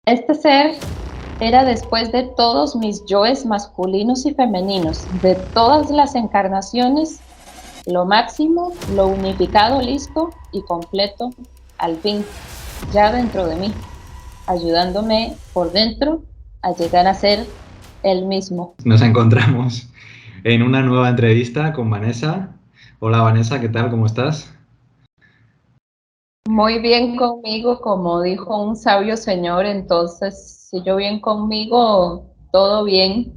Este ser era después de todos mis yoes masculinos y femeninos, de todas las encarnaciones, lo máximo, lo unificado, listo y completo, al fin, ya dentro de mí, ayudándome por dentro a llegar a ser el mismo. Nos encontramos en una nueva entrevista con Vanessa. Hola Vanessa, ¿qué tal? ¿Cómo estás? Muy bien conmigo, como dijo un sabio señor, entonces, si yo bien conmigo, todo bien.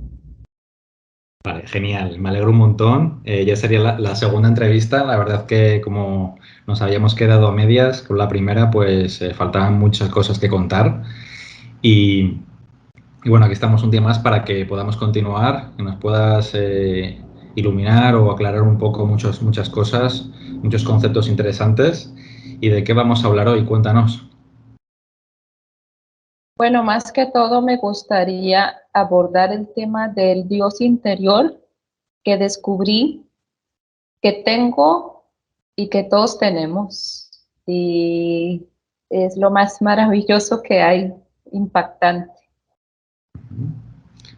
Vale, genial, me alegro un montón. Ya sería la segunda entrevista. La verdad que como nos habíamos quedado a medias con la primera, pues faltaban muchas cosas que contar. Y, y bueno, aquí estamos un día más para que podamos continuar, que nos puedas iluminar o aclarar un poco muchas cosas, muchos conceptos interesantes. ¿Y de qué vamos a hablar hoy? Cuéntanos. Bueno, más que todo me gustaría abordar el tema del Dios interior que descubrí que tengo y que todos tenemos. Y es lo más maravilloso que hay, impactante.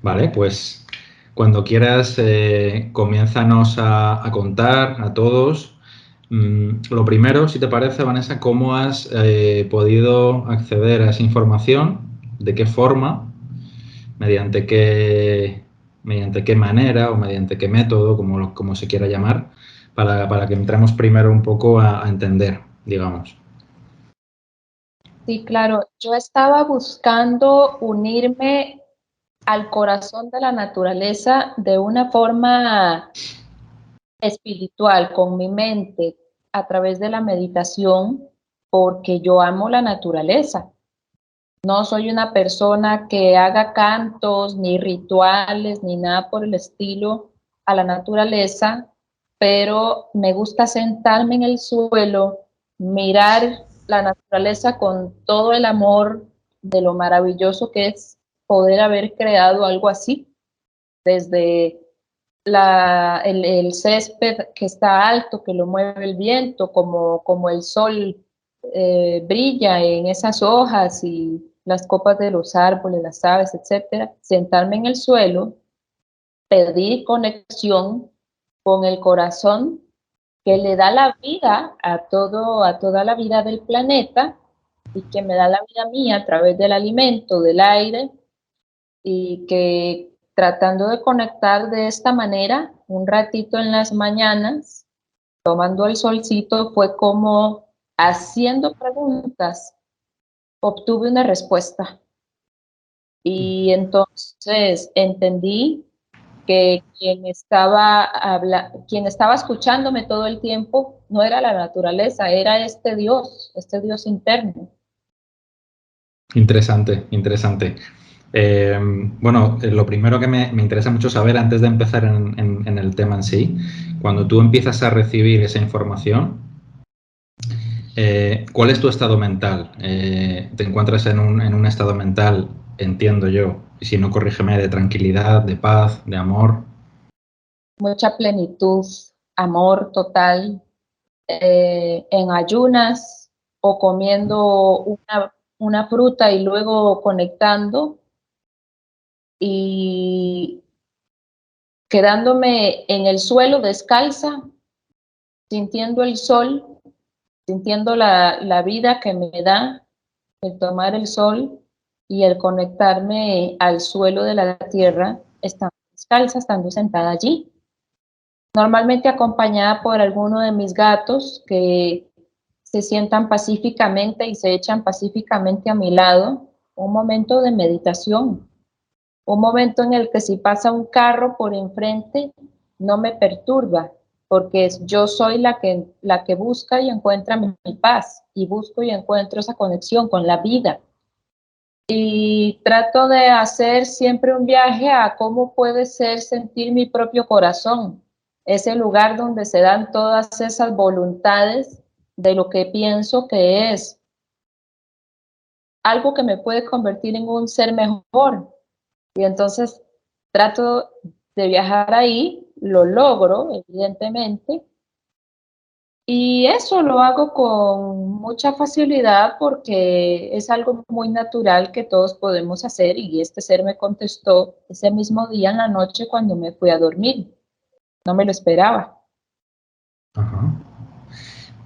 Vale, pues cuando quieras, comiénzanos a contar a todos. Lo primero, si te parece, Vanessa, ¿cómo has podido acceder a esa información? ¿De qué forma? ¿Mediante mediante qué manera o mediante qué método, como se quiera llamar, para que entremos primero un poco a entender, digamos? Sí, claro, yo estaba buscando unirme al corazón de la naturaleza de una forma espiritual, con mi mente, a través de la meditación, porque yo amo la naturaleza. No soy una persona que haga cantos, ni rituales, ni nada por el estilo a la naturaleza, pero me gusta sentarme en el suelo, mirar la naturaleza con todo el amor de lo maravilloso que es poder haber creado algo así, desde el césped que está alto, que lo mueve el viento, como el sol brilla en esas hojas y las copas de los árboles, las aves, etcétera, sentarme en el suelo, pedir conexión con el corazón que le da la vida a toda la vida del planeta y que me da la vida mía a través del alimento, del aire, y que tratando de conectar de esta manera, un ratito en las mañanas, tomando el solcito, fue como haciendo preguntas, obtuve una respuesta. Y entonces entendí que quien estaba escuchándome todo el tiempo no era la naturaleza, era este Dios interno. Interesante, interesante. Bueno, lo primero que me interesa mucho saber antes de empezar en el tema en sí, cuando tú empiezas a recibir esa información, ¿cuál es tu estado mental? ¿Te encuentras en un estado mental, entiendo yo, y si no, corrígeme, de tranquilidad, de paz, de amor? Mucha plenitud, amor total, en ayunas o comiendo una fruta y luego conectando y quedándome en el suelo descalza, sintiendo el sol, sintiendo la vida que me da el tomar el sol y el conectarme al suelo de la tierra, estando descalza, estando sentada allí. Normalmente acompañada por alguno de mis gatos que se sientan pacíficamente y se echan pacíficamente a mi lado. Un momento de meditación, un momento en el que si pasa un carro por enfrente no me perturba, porque yo soy la que busca y encuentra mi paz y busco y encuentro esa conexión con la vida. Y trato de hacer siempre un viaje a cómo puede ser sentir mi propio corazón, ese lugar donde se dan todas esas voluntades de lo que pienso que es algo que me puede convertir en un ser mejor. Y entonces trato de viajar ahí, lo logro, evidentemente, Y eso lo hago con mucha facilidad porque es algo muy natural que todos podemos hacer y este ser me contestó ese mismo día en la noche cuando me fui a dormir. No me lo esperaba. Ajá.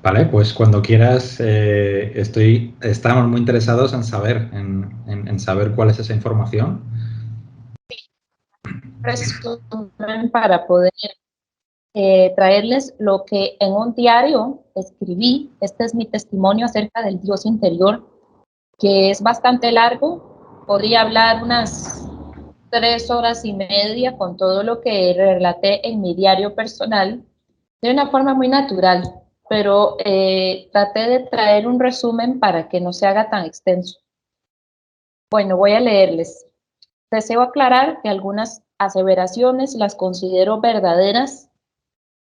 Vale, pues cuando quieras, estamos muy interesados en saber, en saber cuál es esa información. Resumen para poder traerles lo que en un diario escribí. Este es mi testimonio acerca del Dios interior, que es bastante largo. Podría hablar unas 3 horas y media con todo lo que relaté en mi diario personal de una forma muy natural, pero traté de traer un resumen para que no se haga tan extenso. Bueno, voy a leerles. Deseo aclarar que algunas aseveraciones las considero verdaderas,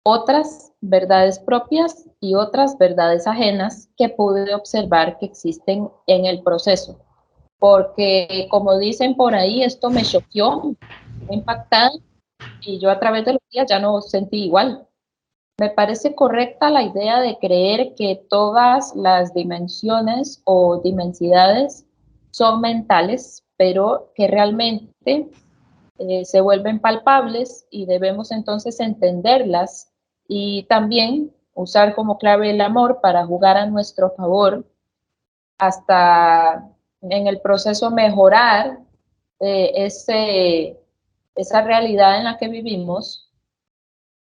otras verdades propias y otras verdades ajenas que pude observar que existen en el proceso. Porque, como dicen por ahí, esto me choqueó, me impactado y yo a través de los días ya no sentí igual. Me parece correcta la idea de creer que todas las dimensiones o dimensidades son mentales, pero que realmente se vuelven palpables y debemos entonces entenderlas y también usar como clave el amor para jugar a nuestro favor hasta en el proceso mejorar esa realidad en la que vivimos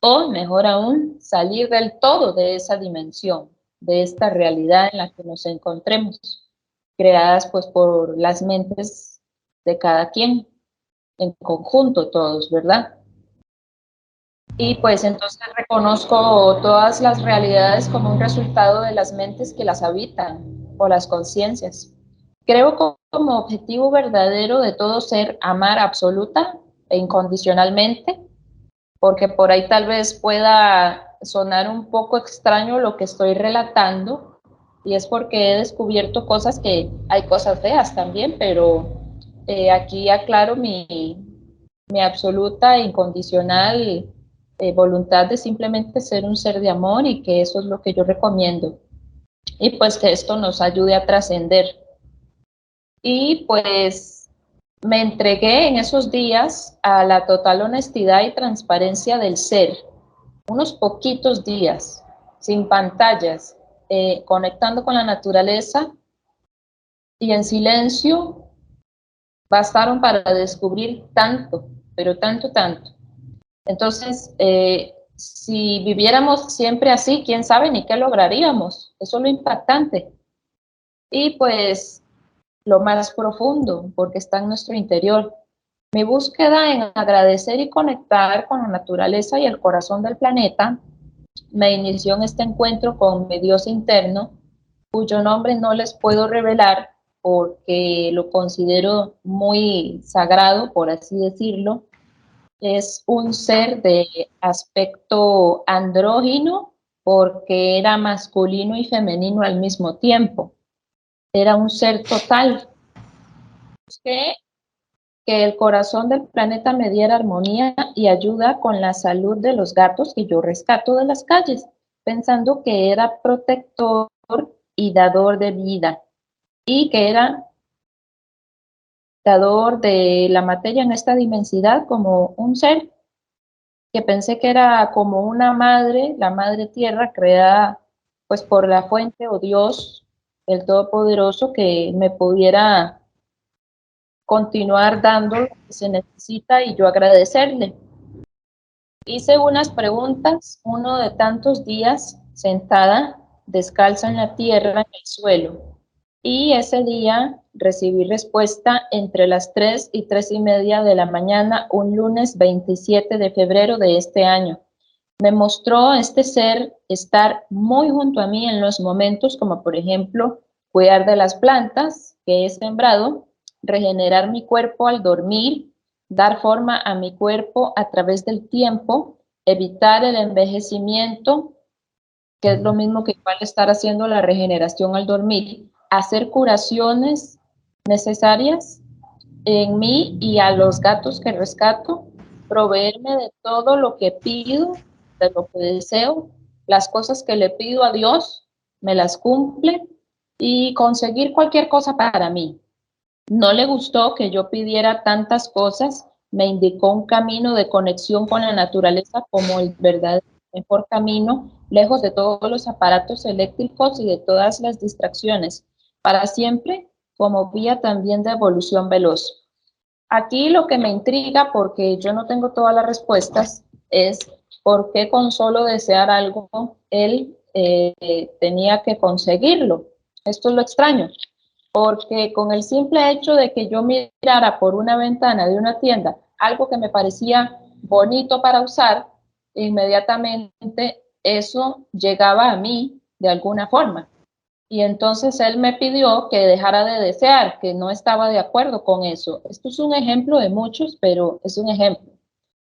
o mejor aún salir del todo de esa dimensión, de esta realidad en la que nos encontremos, creadas pues por las mentes de cada quien, en conjunto todos, ¿verdad? Y pues entonces reconozco todas las realidades como un resultado de las mentes que las habitan o las conciencias. Creo como objetivo verdadero de todo ser amar absoluta e incondicionalmente, porque por ahí tal vez pueda sonar un poco extraño lo que estoy relatando, y es porque he descubierto cosas que hay cosas feas también, pero aquí aclaro mi absoluta e incondicional voluntad de simplemente ser un ser de amor y que eso es lo que yo recomiendo. Y pues que esto nos ayude a trascender. Y pues me entregué en esos días a la total honestidad y transparencia del ser. Unos poquitos días, sin pantallas, conectando con la naturaleza y en silencio, bastaron para descubrir tanto, pero tanto, tanto. Entonces, si viviéramos siempre así, quién sabe ni qué lograríamos. Eso es lo impactante. Y pues lo más profundo, porque está en nuestro interior. Mi búsqueda en agradecer y conectar con la naturaleza y el corazón del planeta me inició en este encuentro con mi Dios interno, cuyo nombre no les puedo revelar porque lo considero muy sagrado, por así decirlo. Es un ser de aspecto andrógino porque era masculino y femenino al mismo tiempo. Era un ser total. Busqué que el corazón del planeta me diera armonía y ayuda con la salud de los gatos que yo rescato de las calles, pensando que era protector y dador de vida y que era dador de la materia en esta dimensidad como un ser que pensé que era como una madre, la madre tierra creada pues por la fuente o Dios, el Todopoderoso, que me pudiera continuar dando lo que se necesita y yo agradecerle. Hice unas preguntas, uno de tantos días sentada, descalza en la tierra, en el suelo. Y ese día recibí respuesta entre las 3 y 3:30 de la mañana, un lunes 27 de febrero de este año. Me mostró este ser estar muy junto a mí en los momentos como por ejemplo cuidar de las plantas que he sembrado, regenerar mi cuerpo al dormir, dar forma a mi cuerpo a través del tiempo, evitar el envejecimiento, que es lo mismo que igual estar haciendo la regeneración al dormir, hacer curaciones necesarias en mí y a los gatos que rescato, proveerme de todo lo que pido, de lo que deseo, las cosas que le pido a Dios, me las cumple y conseguir cualquier cosa para mí. No le gustó que yo pidiera tantas cosas, me indicó un camino de conexión con la naturaleza como el verdadero mejor camino, lejos de todos los aparatos eléctricos y de todas las distracciones, para siempre como vía también de evolución veloz. Aquí lo que me intriga, porque yo no tengo todas las respuestas, es por qué con solo desear algo, él tenía que conseguirlo. Esto es lo extraño, porque con el simple hecho de que yo mirara por una ventana de una tienda algo que me parecía bonito para usar, inmediatamente eso llegaba a mí de alguna forma. Y entonces él me pidió que dejara de desear, que no estaba de acuerdo con eso. Esto es un ejemplo de muchos, pero es un ejemplo.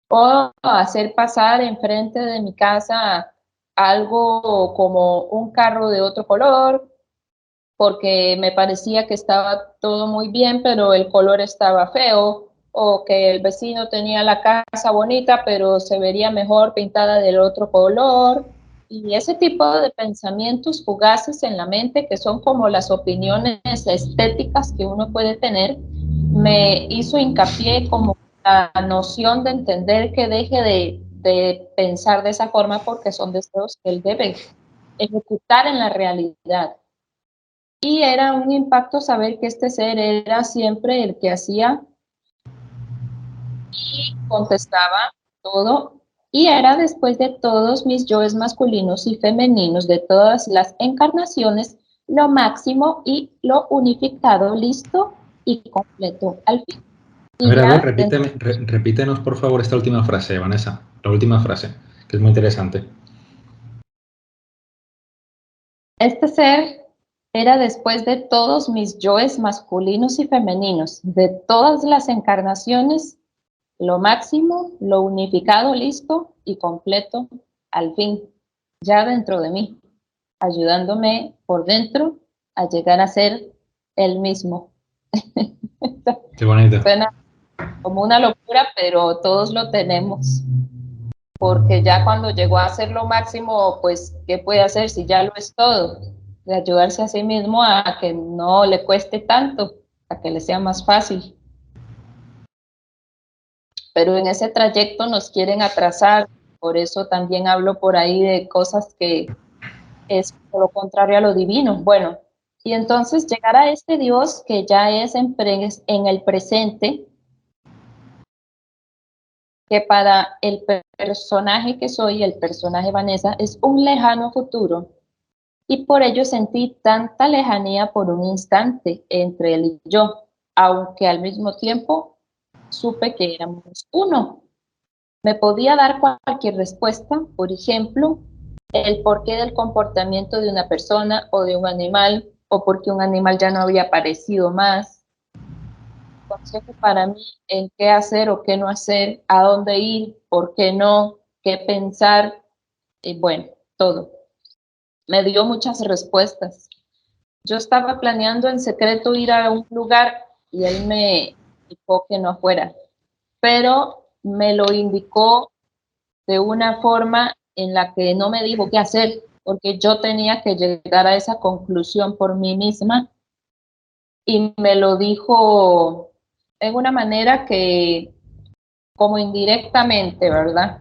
O hacer pasar enfrente de mi casa algo como un carro de otro color, porque me parecía que estaba todo muy bien, pero el color estaba feo, o que el vecino tenía la casa bonita, pero se vería mejor pintada del otro color. Y ese tipo de pensamientos fugaces en la mente, que son como las opiniones estéticas que uno puede tener, me hizo hincapié como la noción de entender que deje de pensar de esa forma porque son deseos que él debe ejecutar en la realidad. Y era un impacto saber que este ser era siempre el que hacía y contestaba todo, y era después de todos mis yoes masculinos y femeninos, de todas las encarnaciones, lo máximo y lo unificado, listo y completo al fin. Y A ver, ya, repítenos por favor esta última frase, Vanessa, la última frase, que es muy interesante. este ser era después de todos mis yoes masculinos y femeninos, de todas las encarnaciones, lo máximo, lo unificado, listo y completo al fin, ya dentro de mí, ayudándome por dentro a llegar a ser el mismo. Qué bonito. Suena como una locura, pero todos lo tenemos, porque ya cuando llegó a ser lo máximo, pues, ¿qué puede hacer si ya lo es todo? De ayudarse a sí mismo a que no le cueste tanto, a que le sea más fácil. Pero en ese trayecto nos quieren atrasar, por eso también hablo por ahí de cosas que es lo contrario a lo divino. Bueno, y entonces llegar a este Dios que ya es en el presente, que para el personaje que soy, el personaje Vanessa, es un lejano futuro, y por ello sentí tanta lejanía por un instante entre él y yo, aunque al mismo tiempo supe que éramos uno. Me podía dar cualquier respuesta, por ejemplo, el porqué del comportamiento de una persona o de un animal, o porque un animal ya no había aparecido más. Consejo para mí en qué hacer o qué no hacer, a dónde ir, por qué no, qué pensar, y bueno, todo. Me dio muchas respuestas. Yo estaba planeando en secreto ir a un lugar y él me indicó que no fuera, pero me lo indicó de una forma en la que no me dijo qué hacer, porque yo tenía que llegar a esa conclusión por mí misma, y me lo dijo en una manera que, como indirectamente, ¿verdad?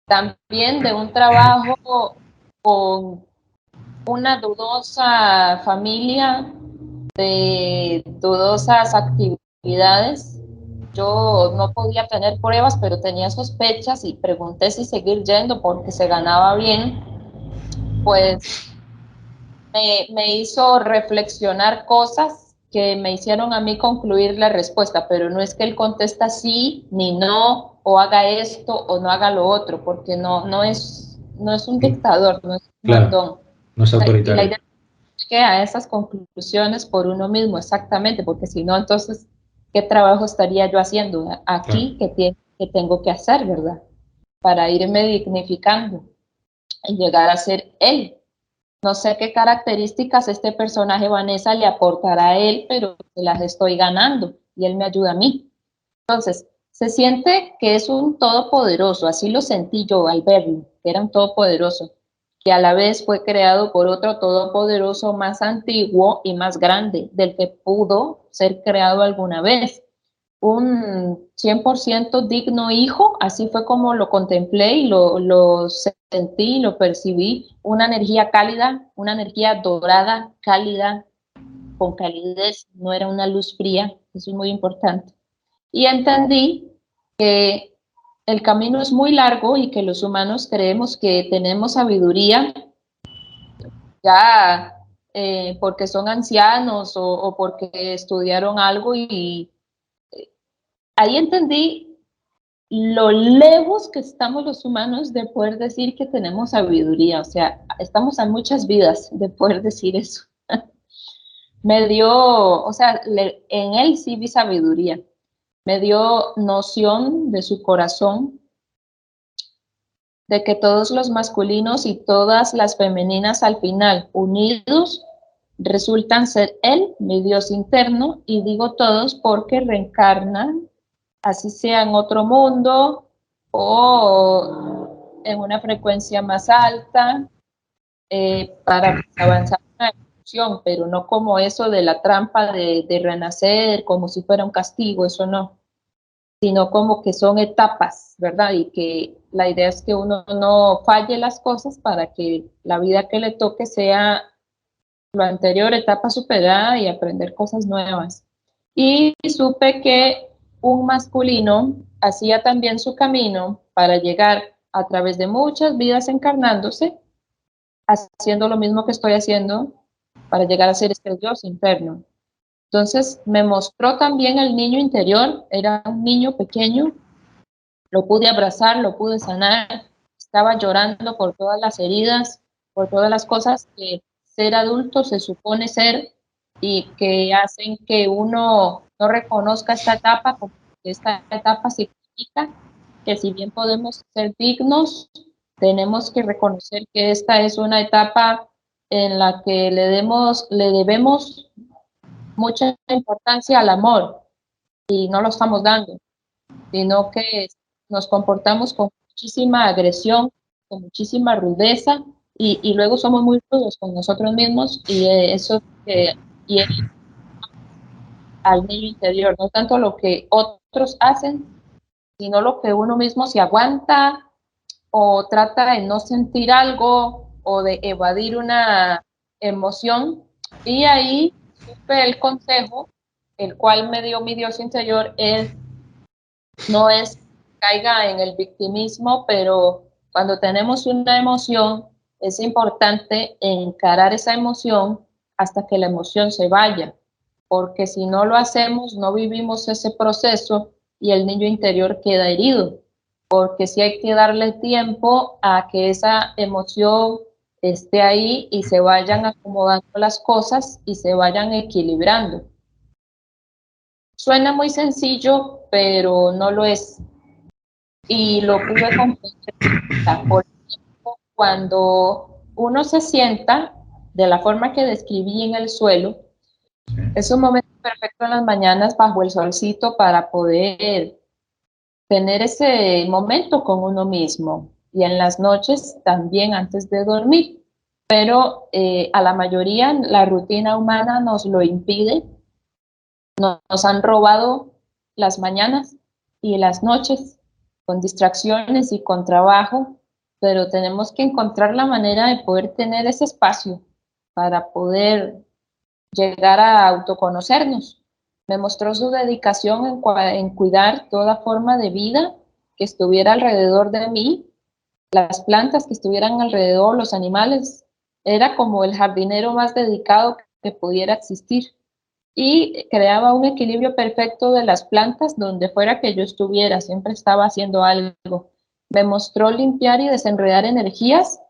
También de un trabajo con una dudosa familia, de dudosas actividades. Yo no podía tener pruebas, pero tenía sospechas y pregunté si seguir yendo porque se ganaba bien. Pues me hizo reflexionar cosas que me hicieron a mí concluir la respuesta, pero no es que él contesta sí ni no, o haga esto o no haga lo otro, porque no es un dictador, no es un Claro, mandón. no es Y la autoritario. idea es que a esas conclusiones por uno mismo, exactamente, porque si no, entonces, ¿qué trabajo estaría yo haciendo Claro. aquí que tengo que hacer, verdad? Para irme dignificando y llegar a ser él. No sé qué características este personaje Vanessa le aportará a él, pero se las estoy ganando y él me ayuda a mí. Entonces, se siente que es un todopoderoso, así lo sentí yo al verlo, que era un todopoderoso, que a la vez fue creado por otro todopoderoso más antiguo y más grande del que pudo ser creado alguna vez. Un 100% digno hijo, así fue como lo contemplé y lo sentí, lo percibí, una energía cálida, una energía dorada, cálida, con calidez, no era una luz fría, eso es muy importante. Y entendí que el camino es muy largo y que los humanos creemos que tenemos sabiduría ya porque son ancianos o porque estudiaron algo y ahí entendí lo lejos que estamos los humanos de poder decir que tenemos sabiduría, o sea, estamos a muchas vidas de poder decir eso. Me dio, o sea, en él sí vi sabiduría, me dio noción de su corazón, de que todos los masculinos y todas las femeninas al final unidos resultan ser él, mi Dios interno, y digo todos porque reencarnan, así sea en otro mundo o en una frecuencia más alta, para avanzar en la evolución, pero no como eso de la trampa de renacer, como si fuera un castigo, eso no, sino como que son etapas, ¿verdad? Y que la idea es que uno no falle las cosas para que la vida que le toque sea lo anterior, etapa superada y aprender cosas nuevas. Y supe que un masculino hacía también su camino para llegar a través de muchas vidas encarnándose, haciendo lo mismo que estoy haciendo para llegar a ser este Dios interno. Entonces me mostró también el niño interior, era un niño pequeño, lo pude abrazar, lo pude sanar, estaba llorando por todas las heridas, por todas las cosas que ser adulto se supone ser y que hacen que uno no reconozca esta etapa, porque esta etapa significa que si bien podemos ser dignos, tenemos que reconocer que esta es una etapa en la que le debemos mucha importancia al amor y no lo estamos dando, sino que nos comportamos con muchísima agresión, con muchísima rudeza y luego somos muy rudos con nosotros mismos y eso y al niño interior, no tanto lo que otros hacen, sino lo que uno mismo se aguanta o trata de no sentir algo o de evadir una emoción. Y ahí supe el consejo, el cual me dio mi Dios interior, es no es caiga en el victimismo, pero cuando tenemos una emoción es importante encarar esa emoción hasta que la emoción se vaya, porque si no lo hacemos, no vivimos ese proceso y el niño interior queda herido, porque sí hay que darle tiempo a que esa emoción esté ahí y se vayan acomodando las cosas y se vayan equilibrando. Suena muy sencillo, pero no lo es. Y lo pude comprender. Por ejemplo, cuando uno se sienta de la forma que describí en el suelo, es un momento perfecto en las mañanas bajo el solcito para poder tener ese momento con uno mismo y en las noches también antes de dormir. Pero a la mayoría la rutina humana nos lo impide. Nos han robado las mañanas y las noches con distracciones y con trabajo, pero tenemos que encontrar la manera de poder tener ese espacio para poder llegar a autoconocernos. Me mostró su dedicación en cuidar toda forma de vida que estuviera alrededor de mí, las plantas que estuvieran alrededor, los animales. Era como el jardinero más dedicado que pudiera existir y creaba un equilibrio perfecto de las plantas donde fuera que yo estuviera, siempre estaba haciendo algo. Me mostró limpiar y desenredar energías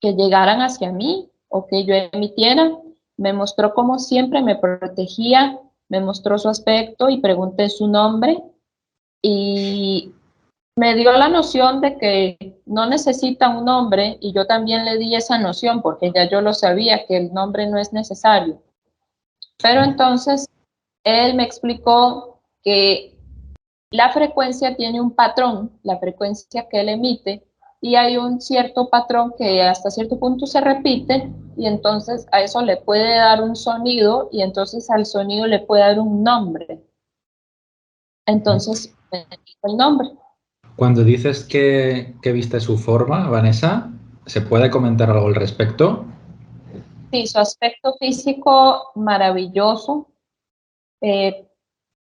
que llegaran hacia mí o que yo emitiera. Me mostró cómo siempre me protegía, me mostró su aspecto y pregunté su nombre y me dio la noción de que no necesita un nombre y yo también le di esa noción porque ya yo lo sabía que el nombre no es necesario. Pero entonces él me explicó que la frecuencia tiene un patrón, la frecuencia que él emite, y hay un cierto patrón que hasta cierto punto se repite, y entonces a eso le puede dar un sonido, y entonces al sonido le puede dar un nombre. Entonces, el nombre. Cuando dices que viste su forma, Vanessa, ¿se puede comentar algo al respecto? Sí, su aspecto físico maravilloso, eh,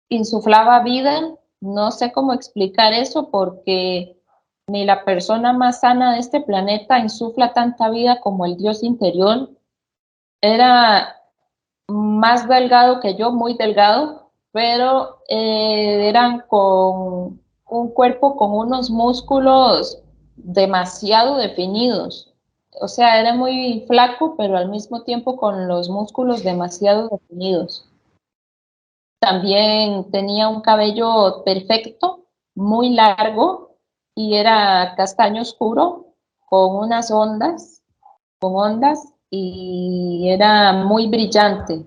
insuflaba vida. No sé cómo explicar eso, porque ni la persona más sana de este planeta insufla tanta vida como el Dios interior. Era más delgado que yo, muy delgado, pero eran con un cuerpo con unos músculos demasiado definidos. O sea, era muy flaco, pero al mismo tiempo con los músculos demasiado definidos. También tenía un cabello perfecto, muy largo, y era castaño oscuro, con unas ondas, y era muy brillante.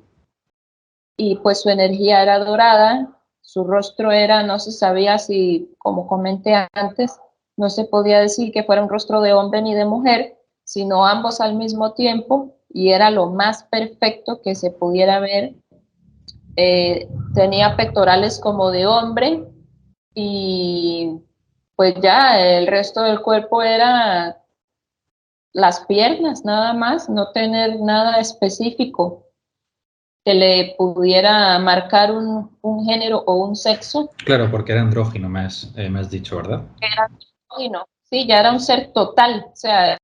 Y pues su energía era dorada, su rostro era, no se sabía si, como comenté antes, no se podía decir que fuera un rostro de hombre ni de mujer, sino ambos al mismo tiempo, y era lo más perfecto que se pudiera ver. Tenía pectorales como de hombre, y pues ya el resto del cuerpo era las piernas nada más, no tener nada específico que le pudiera marcar un género o un sexo. Claro, porque era andrógino, me has dicho, ¿verdad? Era no, sí, ya era un ser total. O sea,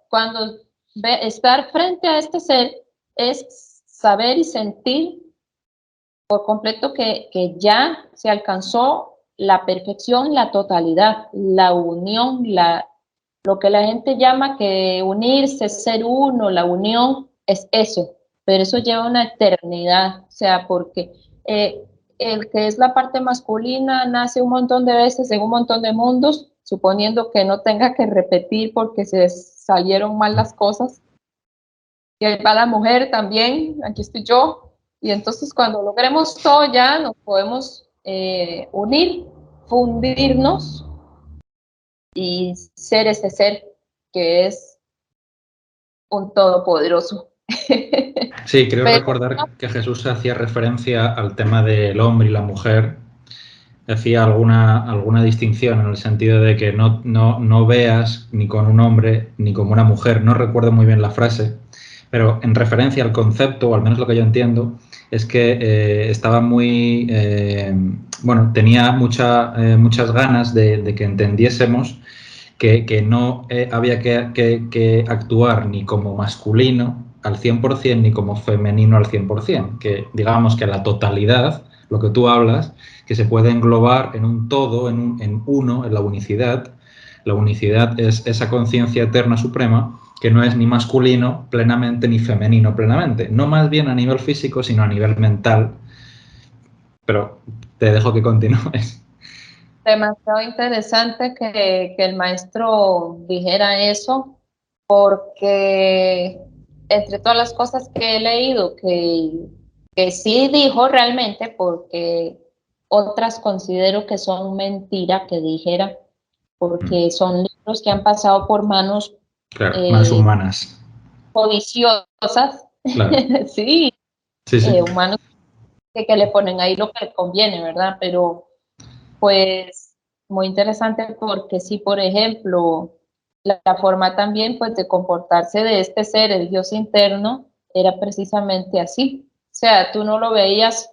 cuando estar frente a este ser es saber y sentir por completo que ya se alcanzó la perfección, la totalidad, la unión, lo que la gente llama que unirse, ser uno, la unión, es eso, pero eso lleva una eternidad, o sea, porque eh, el que es la parte masculina nace un montón de veces en un montón de mundos, suponiendo que no tenga que repetir porque se salieron mal las cosas, y ahí va la mujer también, aquí estoy yo, y entonces cuando logremos todo ya nos podemos unir, fundirnos y ser ese ser que es un todopoderoso. Sí, creo Pero recordar que Jesús hacía referencia al tema del hombre y la mujer. Hacía alguna distinción en el sentido de que no veas ni con un hombre ni como una mujer. No recuerdo muy bien la frase, pero en referencia al concepto, o al menos lo que yo entiendo, es que estaba muy, bueno, tenía muchas ganas de que entendiésemos que no había que actuar ni como masculino al 100% ni como femenino al 100%, que digamos que la totalidad, lo que tú hablas, que se puede englobar en un todo, en uno, en la unicidad. La unicidad es esa conciencia eterna suprema que no es ni masculino plenamente ni femenino plenamente, no más bien a nivel físico, sino a nivel mental. Pero te dejo que continúes. demasiado interesante que el maestro dijera eso, porque entre todas las cosas que he leído, que sí dijo realmente, porque otras considero que son mentira que dijera, porque son libros que han pasado por manos Claro, más eh, humanas. codiciosas, Claro. sí, Sí, sí. humanos que le ponen ahí lo que les conviene, ¿verdad? Pero pues muy interesante, porque sí, por ejemplo, la forma también pues de comportarse de este ser, el Dios interno, era precisamente así. O sea, tú no lo veías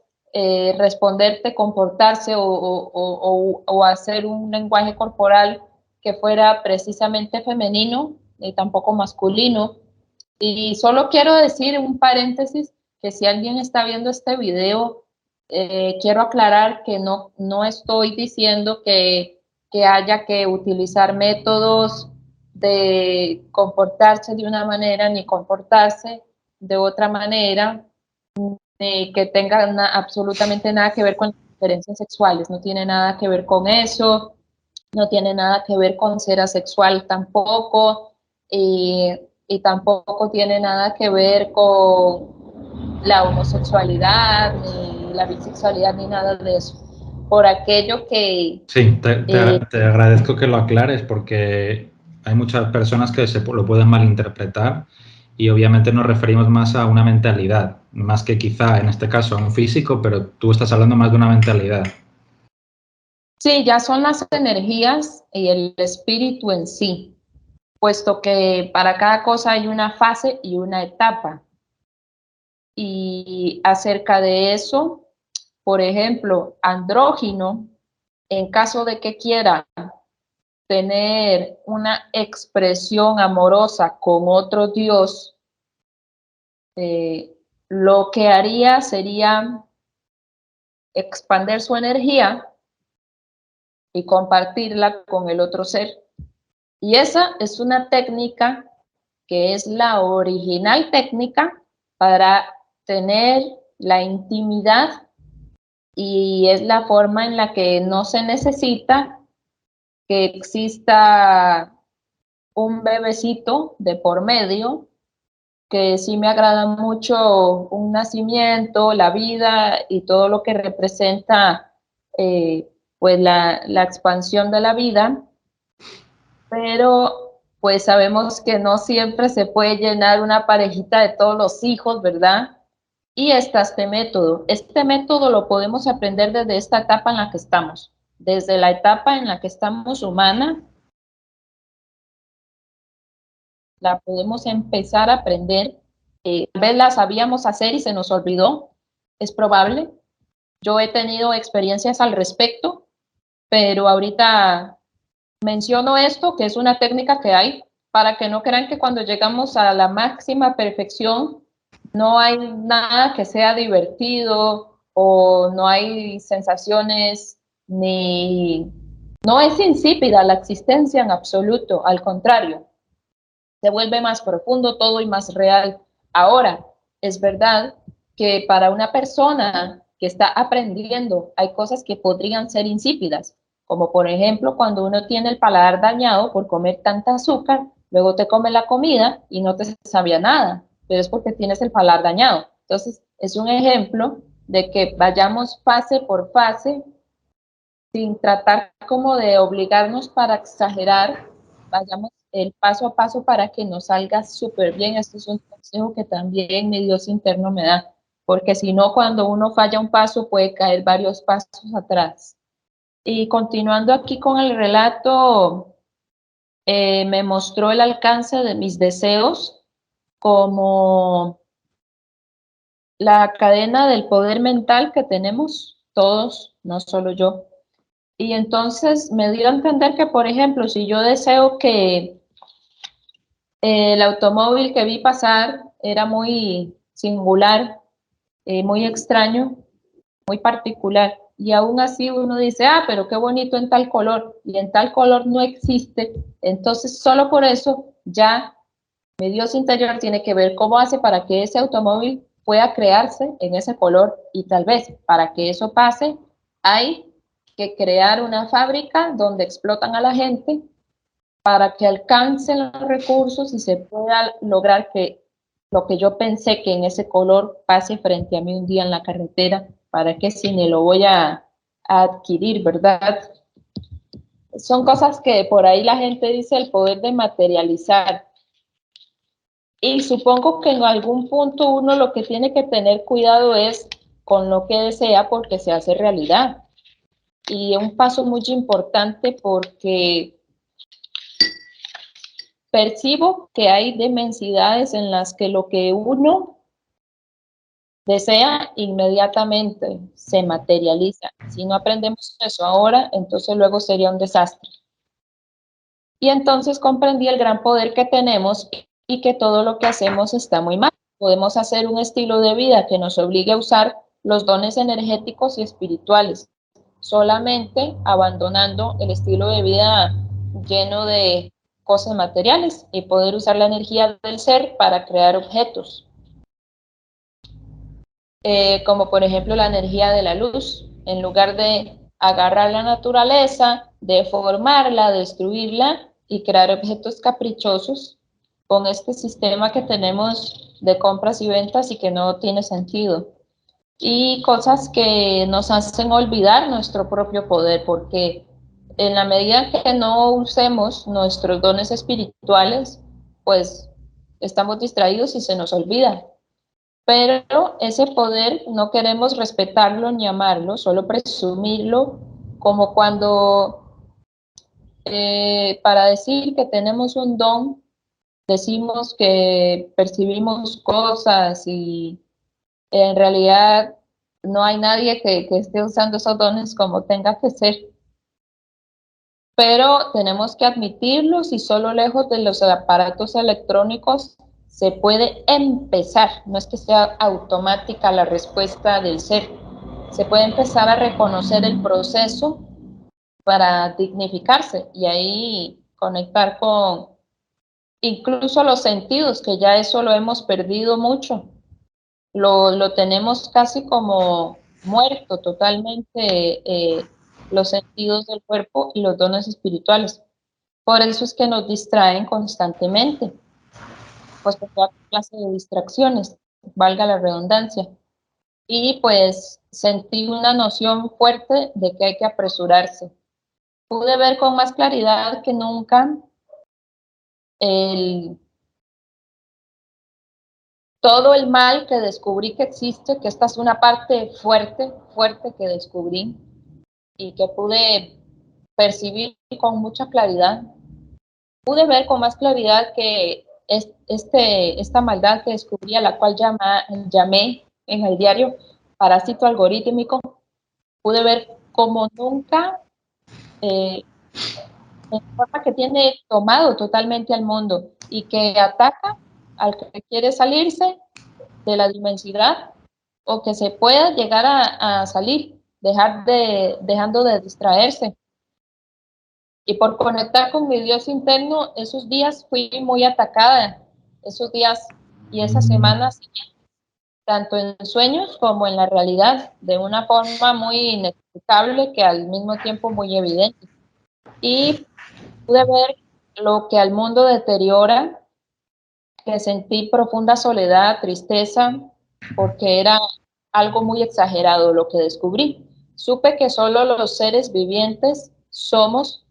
responderte, comportarse o hacer un lenguaje corporal que fuera precisamente femenino y tampoco masculino. Y solo quiero decir un paréntesis, que si alguien está viendo este video, quiero aclarar que no estoy diciendo que haya que utilizar métodos de comportarse de una manera ni comportarse de otra manera, que tenga absolutamente nada que ver con las diferencias sexuales. No tiene nada que ver con eso, no tiene nada que ver con ser asexual tampoco, y tampoco tiene nada que ver con la homosexualidad, ni la bisexualidad, ni nada de eso. Por aquello que Sí, te agradezco que lo aclares porque hay muchas personas que lo pueden malinterpretar y obviamente nos referimos más a una mentalidad, más que quizá en este caso a un físico, pero tú estás hablando más de una mentalidad. Sí, ya son las energías y el espíritu en sí, puesto que para cada cosa hay una fase y una etapa. Y acerca de eso, por ejemplo, andrógino, en caso de que quiera tener una expresión amorosa con otro dios, lo que haría sería expandir su energía y compartirla con el otro ser. Y esa es una técnica que es la original técnica para tener la intimidad, y es la forma en la que no se necesita que exista un bebecito de por medio, que sí me agrada mucho un nacimiento, la vida y todo lo que representa pues la expansión de la vida, pero pues sabemos que no siempre se puede llenar una parejita de todos los hijos, ¿verdad? Y está este método. Este método lo podemos aprender desde esta etapa en la que estamos, desde la etapa en la que estamos humana, la podemos empezar a aprender. Tal vez la sabíamos hacer y se nos olvidó, es probable. Yo he tenido experiencias al respecto, pero ahorita menciono esto, que es una técnica que hay, para que no crean que cuando llegamos a la máxima perfección no hay nada que sea divertido o no hay sensaciones ni... No es insípida la existencia en absoluto, al contrario, se vuelve más profundo todo y más real. Ahora, es verdad que para una persona que está aprendiendo hay cosas que podrían ser insípidas, como por ejemplo cuando uno tiene el paladar dañado por comer tanta azúcar, luego te come la comida y no te sabía nada, pero es porque tienes el paladar dañado. Entonces, es un ejemplo de que vayamos fase por fase sin tratar como de obligarnos para exagerar, vayamos el paso a paso para que nos salga súper bien. Este es un consejo que también mi Dios interno me da, porque si no, cuando uno falla un paso, puede caer varios pasos atrás. Y continuando aquí con el relato, me mostró el alcance de mis deseos como la cadena del poder mental que tenemos todos, no solo yo. Y entonces me dio a entender que, por ejemplo, si yo deseo que el automóvil que vi pasar era muy singular, muy extraño, muy particular, y aún así uno dice, ah, pero qué bonito en tal color, y en tal color no existe, entonces solo por eso ya mi Dios interior tiene que ver cómo hace para que ese automóvil pueda crearse en ese color, y tal vez para que eso pase hay que crear una fábrica donde explotan a la gente para que alcancen los recursos y se pueda lograr que lo que yo pensé que en ese color pase frente a mí un día en la carretera, para que si me lo voy a adquirir, ¿verdad? Son cosas que por ahí la gente dice el poder de materializar. Y supongo que en algún punto uno lo que tiene que tener cuidado es con lo que desea porque se hace realidad. Y un paso muy importante porque percibo que hay demensidades en las que lo que uno desea inmediatamente se materializa. Si no aprendemos eso ahora, entonces luego sería un desastre. Y entonces comprendí el gran poder que tenemos y que todo lo que hacemos está muy mal. Podemos hacer un estilo de vida que nos obligue a usar los dones energéticos y espirituales, solamente abandonando el estilo de vida lleno de cosas materiales y poder usar la energía del ser para crear objetos, como por ejemplo la energía de la luz, en lugar de agarrar la naturaleza, deformarla, destruirla y crear objetos caprichosos con este sistema que tenemos de compras y ventas y que no tiene sentido. Y cosas que nos hacen olvidar nuestro propio poder, porque En la medida que no usemos nuestros dones espirituales, pues estamos distraídos y se nos olvida. Pero ese poder no queremos respetarlo ni amarlo, solo presumirlo, como cuando para decir que tenemos un don, decimos que percibimos cosas y en realidad no hay nadie que esté usando esos dones como tenga que ser. Pero tenemos que admitirlos y solo lejos de los aparatos electrónicos se puede empezar, no es que sea automática la respuesta del ser, se puede empezar a reconocer el proceso para dignificarse y ahí conectar con incluso los sentidos, que ya eso lo hemos perdido mucho, lo tenemos casi como muerto totalmente, los sentidos del cuerpo y los dones espirituales. Por eso es que nos distraen constantemente, pues por toda clase de distracciones, valga la redundancia. Y pues sentí una noción fuerte de que hay que apresurarse. Pude ver con más claridad que nunca el, todo el mal que descubrí que existe, que esta es una parte fuerte, fuerte que descubrí y que pude percibir con mucha claridad. Pude ver con más claridad que esta maldad que descubrí, a la cual llamé en el diario parásito algorítmico, pude ver como nunca en forma que tiene tomado totalmente al mundo y que ataca al que quiere salirse de la dimensidad o que se pueda llegar a salir, dejando de distraerse. Y por conectar con mi Dios interno, esos días fui muy atacada, esos días y esas semanas, tanto en sueños como en la realidad, de una forma muy inexplicable que al mismo tiempo muy evidente. Y pude ver lo que al mundo deteriora, que sentí profunda soledad, tristeza, porque era algo muy exagerado lo que descubrí. Supe que solo los seres vivientes somos,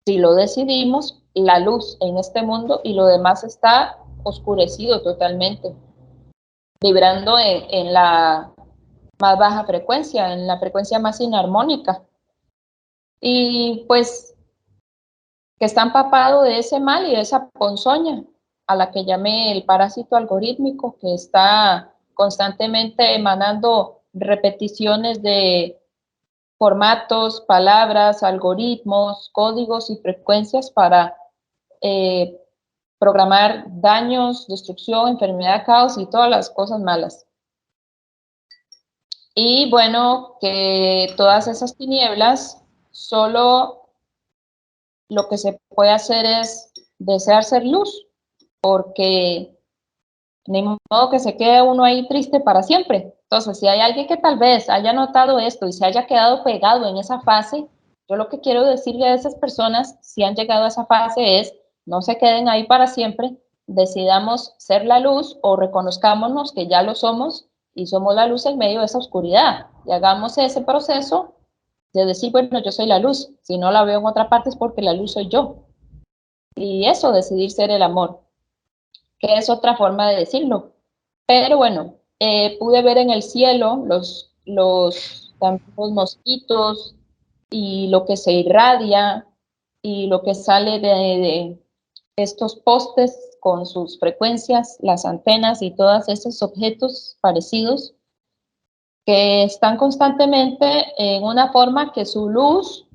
si lo decidimos, la luz en este mundo y lo demás está oscurecido totalmente, vibrando en la más baja frecuencia, en la frecuencia más inarmónica. Y pues que está empapado de ese mal y de esa ponzoña a la que llamé el parásito algorítmico, que está constantemente emanando repeticiones de formatos, palabras, algoritmos, códigos y frecuencias para eh, programar daños, destrucción, enfermedad, caos y todas las cosas malas. Y bueno, que todas esas tinieblas, solo lo que se puede hacer es desear ser luz, porque ni modo que se quede uno ahí triste para siempre. Entonces, si hay alguien que tal vez haya notado esto y se haya quedado pegado en esa fase, yo lo que quiero decirle a esas personas, si han llegado a esa fase, es no se queden ahí para siempre, decidamos ser la luz o reconozcámonos que ya lo somos y somos la luz en medio de esa oscuridad y hagamos ese proceso de decir, bueno, yo soy la luz, si no la veo en otra parte es porque la luz soy yo. Y eso, decidir ser el amor, que es otra forma de decirlo. Pero bueno, pude ver en el cielo los mosquitos y lo que se irradia y lo que sale de estos postes con sus frecuencias, las antenas y todos esos objetos parecidos que están constantemente en una forma que su luz,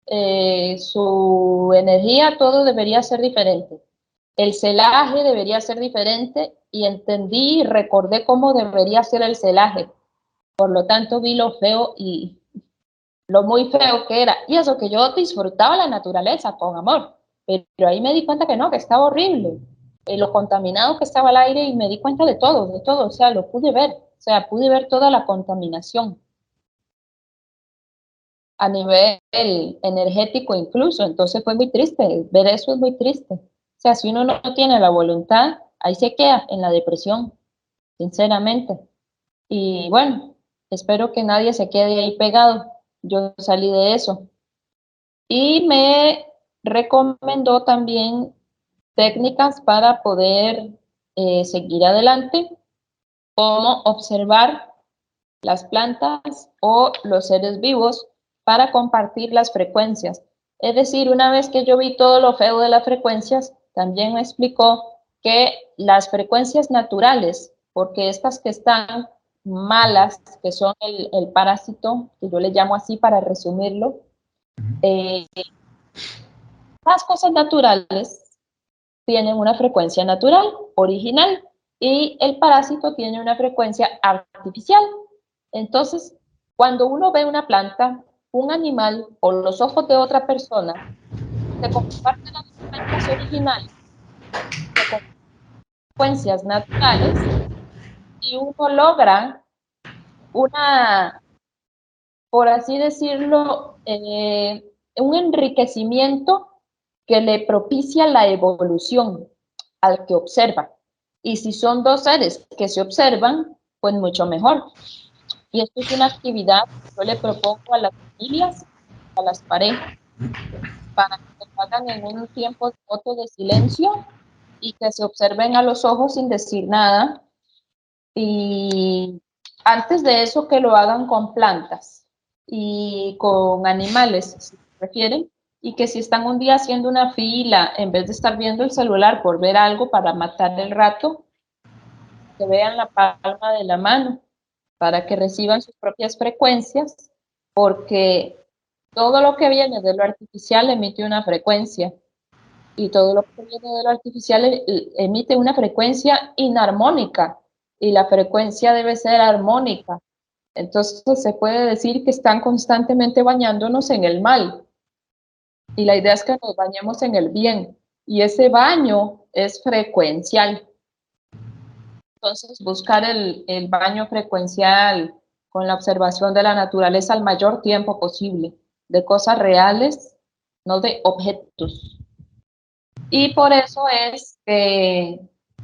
su energía, todo debería ser diferente. El celaje debería ser diferente y entendí y recordé cómo debería ser el celaje. Por lo tanto, vi lo feo y lo muy feo que era. Y eso que yo disfrutaba la naturaleza con amor. Pero ahí me di cuenta que no, que estaba horrible. Lo contaminado que estaba el aire y me di cuenta de todo, de todo. O sea, lo pude ver. O sea, pude ver toda la contaminación a nivel energético incluso. Entonces fue muy triste. Ver eso es muy triste. O sea, si uno no tiene la voluntad, ahí se queda en la depresión, sinceramente. Y bueno, espero que nadie se quede ahí pegado. Yo salí de eso. Y me recomendó también técnicas para poder seguir adelante, como observar las plantas o los seres vivos para compartir las frecuencias. Es decir, una vez que yo vi todo lo feo de las frecuencias, también me explicó que las frecuencias naturales, porque estas que están malas, que son el parásito, que yo le llamo así para resumirlo, eh, las cosas naturales tienen una frecuencia natural, original, y el parásito tiene una frecuencia artificial. Entonces, cuando uno ve una planta, un animal o los ojos de otra persona, se comparten las frecuencias originales, se comparten frecuencias naturales, y uno logra una, por así decirlo, un enriquecimiento que le propicia la evolución al que observa. Y si son dos seres que se observan, pues mucho mejor. Y esto es una actividad que yo le propongo a las familias, a las parejas, para que lo hagan en un tiempo corto de silencio y que se observen a los ojos sin decir nada. Y antes de eso, que lo hagan con plantas y con animales, si prefieren, y que si están un día haciendo una fila, en vez de estar viendo el celular por ver algo para matar el rato, que vean la palma de la mano para que reciban sus propias frecuencias, porque todo lo que viene de lo artificial emite una frecuencia y todo lo que viene de lo artificial emite una frecuencia inarmónica y la frecuencia debe ser armónica. Entonces se puede decir que están constantemente bañándonos en el mal y la idea es que nos bañemos en el bien y ese baño es frecuencial. Entonces buscar el baño frecuencial con la observación de la naturaleza al mayor tiempo posible, de cosas reales, no de objetos. Y por eso es que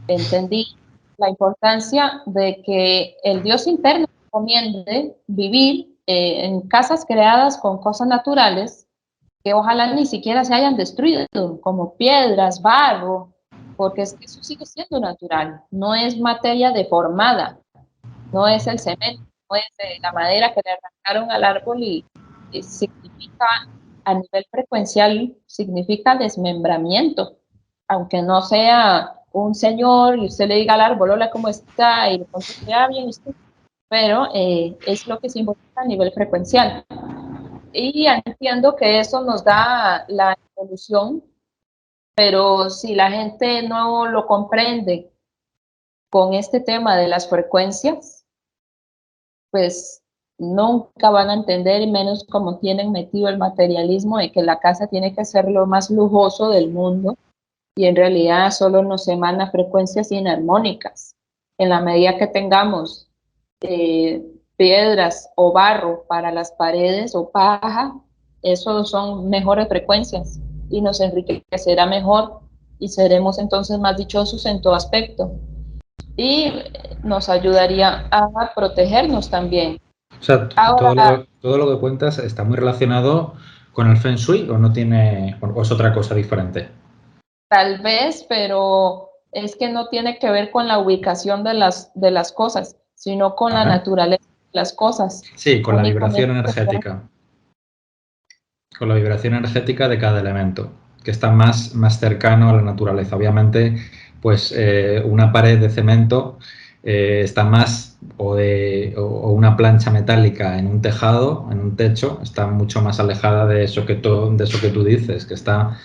entendí la importancia de que el Dios interno recomiende vivir en casas creadas con cosas naturales que ojalá ni siquiera se hayan destruido, como piedras, barro, porque es que eso sigue siendo natural, no es materia deformada, no es el cemento, no es la madera que le arrancaron al árbol y significa, a nivel frecuencial, significa desmembramiento, aunque no sea un señor y usted le diga al árbol, hola, ¿cómo está? Y le conteste, ah, bien, usted. Pero es lo que simboliza a nivel frecuencial. Y entiendo que eso nos da la evolución, pero si la gente no lo comprende con este tema de las frecuencias, pues nunca van a entender, y menos como tienen metido el materialismo de que la casa tiene que ser lo más lujoso del mundo y en realidad solo nos emana frecuencias inarmónicas. En la medida que tengamos piedras o barro para las paredes o paja, esos son mejores frecuencias y nos enriquecerá mejor y seremos entonces más dichosos en todo aspecto y nos ayudaría a protegernos también. O sea, Ahora, todo lo que cuentas está muy relacionado con el Feng Shui o no tiene, o es otra cosa diferente. tal vez, pero es que no tiene que ver con la ubicación de las cosas, sino con la ¿Vale? naturaleza de las cosas. Sí, con la vibración Únicamente energética. Con la vibración energética de cada elemento, que está más cercano a la naturaleza. Obviamente, pues una pared de cemento está más, o una plancha metálica en un tejado, en un techo, está mucho más alejada de eso que tú dices, que está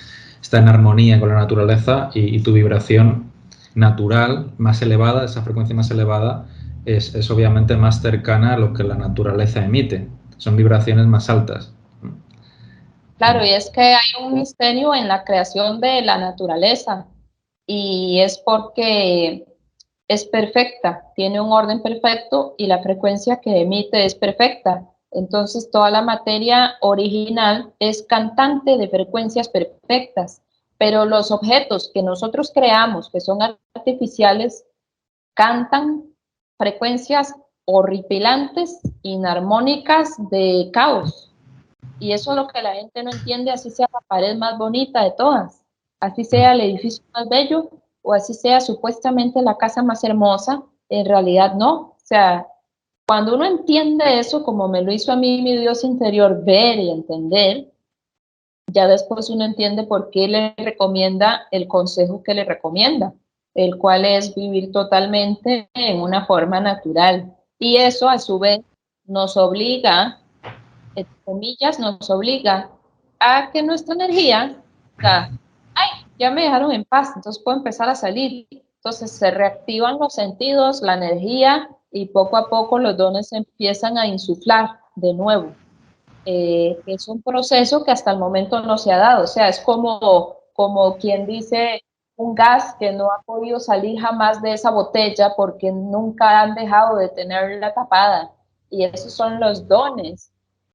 en armonía con la naturaleza y tu vibración natural más elevada, esa frecuencia más elevada, es obviamente más cercana a lo que la naturaleza emite. Son vibraciones más altas. claro, y es que hay un misterio en la creación de la naturaleza y es porque es perfecta, tiene un orden perfecto y la frecuencia que emite es perfecta. Entonces toda la materia original es cantante de frecuencias perfectas, pero los objetos que nosotros creamos, que son artificiales, cantan frecuencias horripilantes, inarmónicas de caos. Y eso es lo que la gente no entiende, así sea la pared más bonita de todas, así sea el edificio más bello, o así sea supuestamente la casa más hermosa, en realidad no. O sea, cuando uno entiende eso, como me lo hizo a mí mi Dios interior ver y entender, ya después uno entiende por qué le recomienda el consejo que le recomienda, el cual es vivir totalmente en una forma natural. Y eso a su vez nos obliga, entre comillas, nos obliga a que nuestra energía diga, ay, ya me dejaron en paz, entonces puedo empezar a salir. Entonces se reactivan los sentidos, la energía, y poco a poco los dones se empiezan a insuflar de nuevo. Es un proceso que hasta el momento no se ha dado. O sea, es como quien dice un gas que no ha podido salir jamás de esa botella porque nunca han dejado de tenerla tapada. Y esos son los dones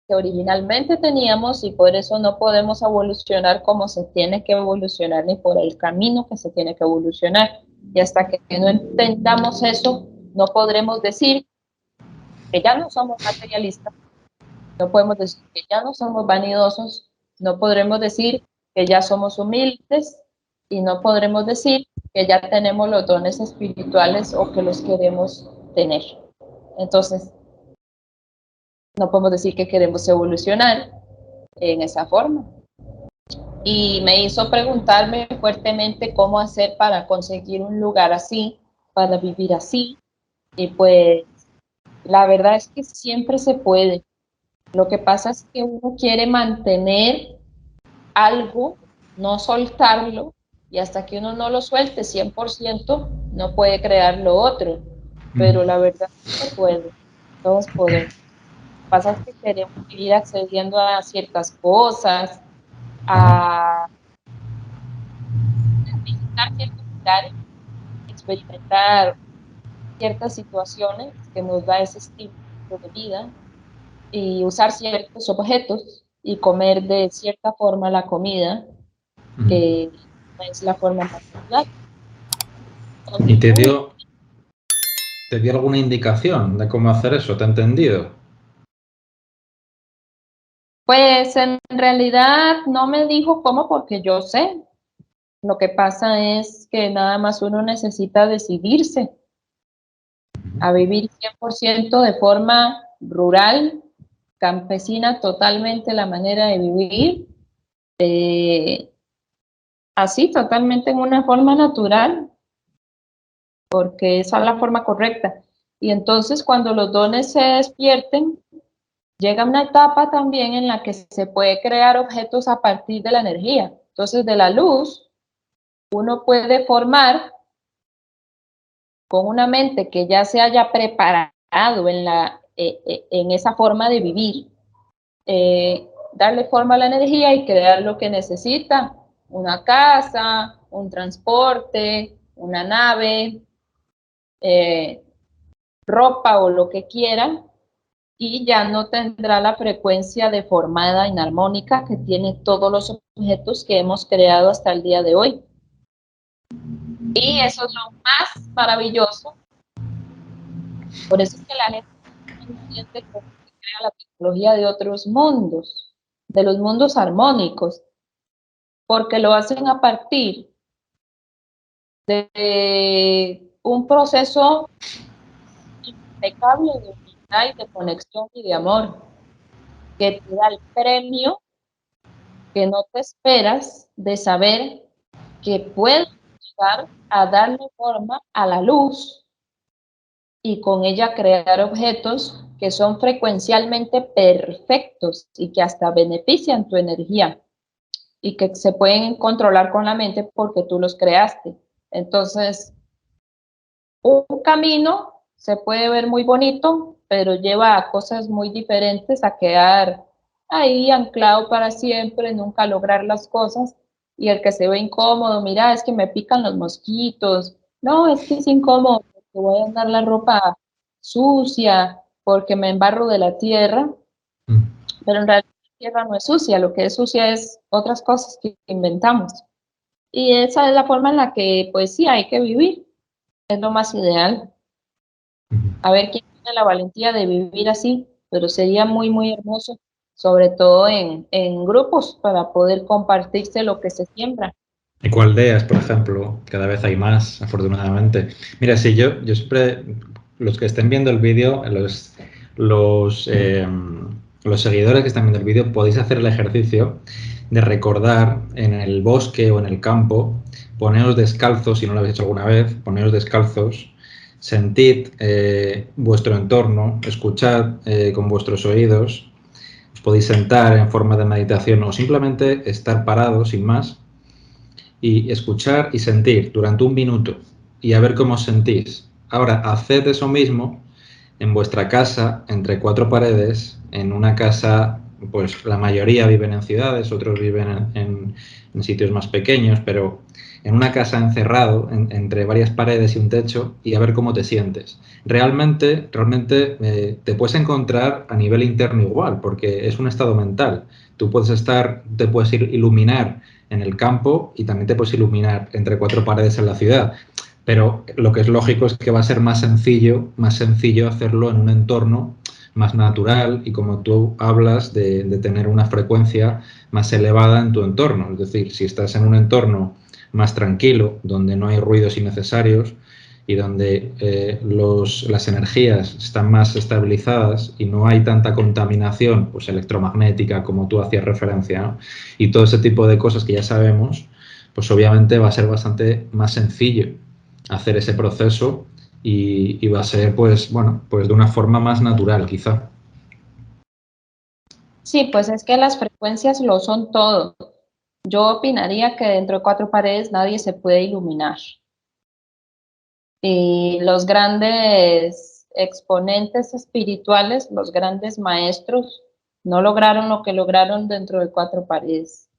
que originalmente teníamos y por eso no podemos evolucionar como se tiene que evolucionar ni por el camino que se tiene que evolucionar. Y hasta que no entendamos eso, no podremos decir que ya no somos materialistas, no podemos decir que ya no somos vanidosos, no podremos decir que ya somos humildes y no podremos decir que ya tenemos los dones espirituales o que los queremos tener. Entonces, no podemos decir que queremos evolucionar en esa forma. Y me hizo preguntarme fuertemente cómo hacer para conseguir un lugar así, para vivir así. Y pues la verdad es que siempre se puede. Lo que pasa es que uno quiere mantener algo, no soltarlo, y hasta que uno no lo suelte 100%, no puede crear lo otro. Pero la verdad es que se puede, todos podemos. Lo que pasa es que queremos seguir accediendo a ciertas cosas, a visitar ciertos lugares, experimentar ciertas situaciones que nos da ese estilo de vida y usar ciertos objetos y comer de cierta forma la comida que no es la forma más natural. ¿Y te dio alguna indicación de cómo hacer eso? ¿Te he entendido? Pues en realidad no me dijo cómo porque yo sé. Lo que pasa es que nada más uno necesita decidirse a vivir 100% de forma rural, campesina, totalmente la manera de vivir, eh, así, totalmente en una forma natural, porque esa es la forma correcta. Y entonces cuando los dones se despierten, llega una etapa también en la que se puede crear objetos a partir de la energía. Entonces, de la luz, uno puede formar con una mente que ya se haya preparado en esa forma de vivir, darle forma a la energía y crear lo que necesita, una casa, un transporte, una nave, eh, ropa o lo que quiera, y ya no tendrá la frecuencia deformada, inarmónica que tiene todos los objetos que hemos creado hasta el día de hoy. Y eso es lo más maravilloso. Por eso es que la gente no entiende cómo se crea la tecnología de otros mundos, de los mundos armónicos, porque lo hacen a partir de un proceso impecable de unidad y de conexión y de amor, que te da el premio que no te esperas de saber que puedes llegar a darle forma a la luz y con ella crear objetos que son frecuencialmente perfectos y que hasta benefician tu energía y que se pueden controlar con la mente porque tú los creaste. Entonces, un camino se puede ver muy bonito, pero lleva a cosas muy diferentes, a quedar ahí anclado para siempre, nunca lograr las cosas. Y el que se ve incómodo, mira, es que me pican los mosquitos. No, es que es incómodo porque voy a andar la ropa sucia, porque me embarro de la tierra, pero en realidad la tierra no es sucia, lo que es sucia es otras cosas que inventamos. Y esa es la forma en la que, pues sí, hay que vivir, es lo más ideal. A ver quién tiene la valentía de vivir así, pero sería muy, muy hermoso sobre todo en grupos, para poder compartirse lo que se siembra. Ecoaldeas, por ejemplo, cada vez hay más, afortunadamente. Mira, si yo siempre, los que estén viendo el vídeo, los, eh, los seguidores que están viendo el vídeo, podéis hacer el ejercicio de recordar en el bosque o en el campo, poneros descalzos, si no lo habéis hecho alguna vez, poneros descalzos, sentid vuestro entorno, escuchad con vuestros oídos, os podéis sentar en forma de meditación o simplemente estar parados sin más y escuchar y sentir durante un minuto y a ver cómo os sentís. Ahora, haced eso mismo en vuestra casa, entre cuatro paredes, en una casa, pues la mayoría viven en ciudades, otros viven en sitios más pequeños, pero en una casa encerrado entre varias paredes y un techo y a ver cómo te sientes. Realmente te puedes encontrar a nivel interno igual, porque es un estado mental. Tú puedes te puedes iluminar en el campo y también te puedes iluminar entre cuatro paredes en la ciudad. Pero lo que es lógico es que va a ser más sencillo hacerlo en un entorno más natural y como tú hablas de tener una frecuencia más elevada en tu entorno. Es decir, si estás en un entorno más tranquilo, donde no hay ruidos innecesarios y donde las energías están más estabilizadas y no hay tanta contaminación pues, electromagnética como tú hacías referencia, ¿no? Y todo ese tipo de cosas que ya sabemos, pues obviamente va a ser bastante más sencillo hacer ese proceso y va a ser, pues, bueno, pues de una forma más natural, quizá. Sí, pues es que las frecuencias lo son todo. Yo opinaría que dentro de cuatro paredes nadie se puede iluminar. Y los grandes exponentes espirituales, los grandes maestros, no lograron lo que lograron dentro de cuatro paredes.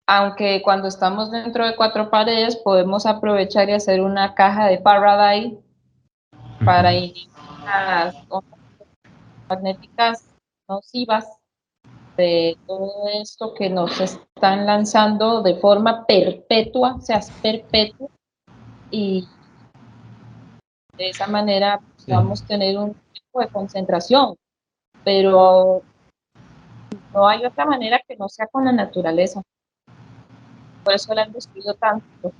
Aunque cuando estamos dentro de cuatro paredes podemos aprovechar y hacer una caja de Faraday para inhibir las ondas magnéticas nocivas de todo esto que nos están lanzando de forma perpetua, o sea, es perpetuo, y de esa manera Sí. vamos a tener un tipo de concentración, pero no hay otra manera que no sea con la naturaleza. Por eso la han destruido tanto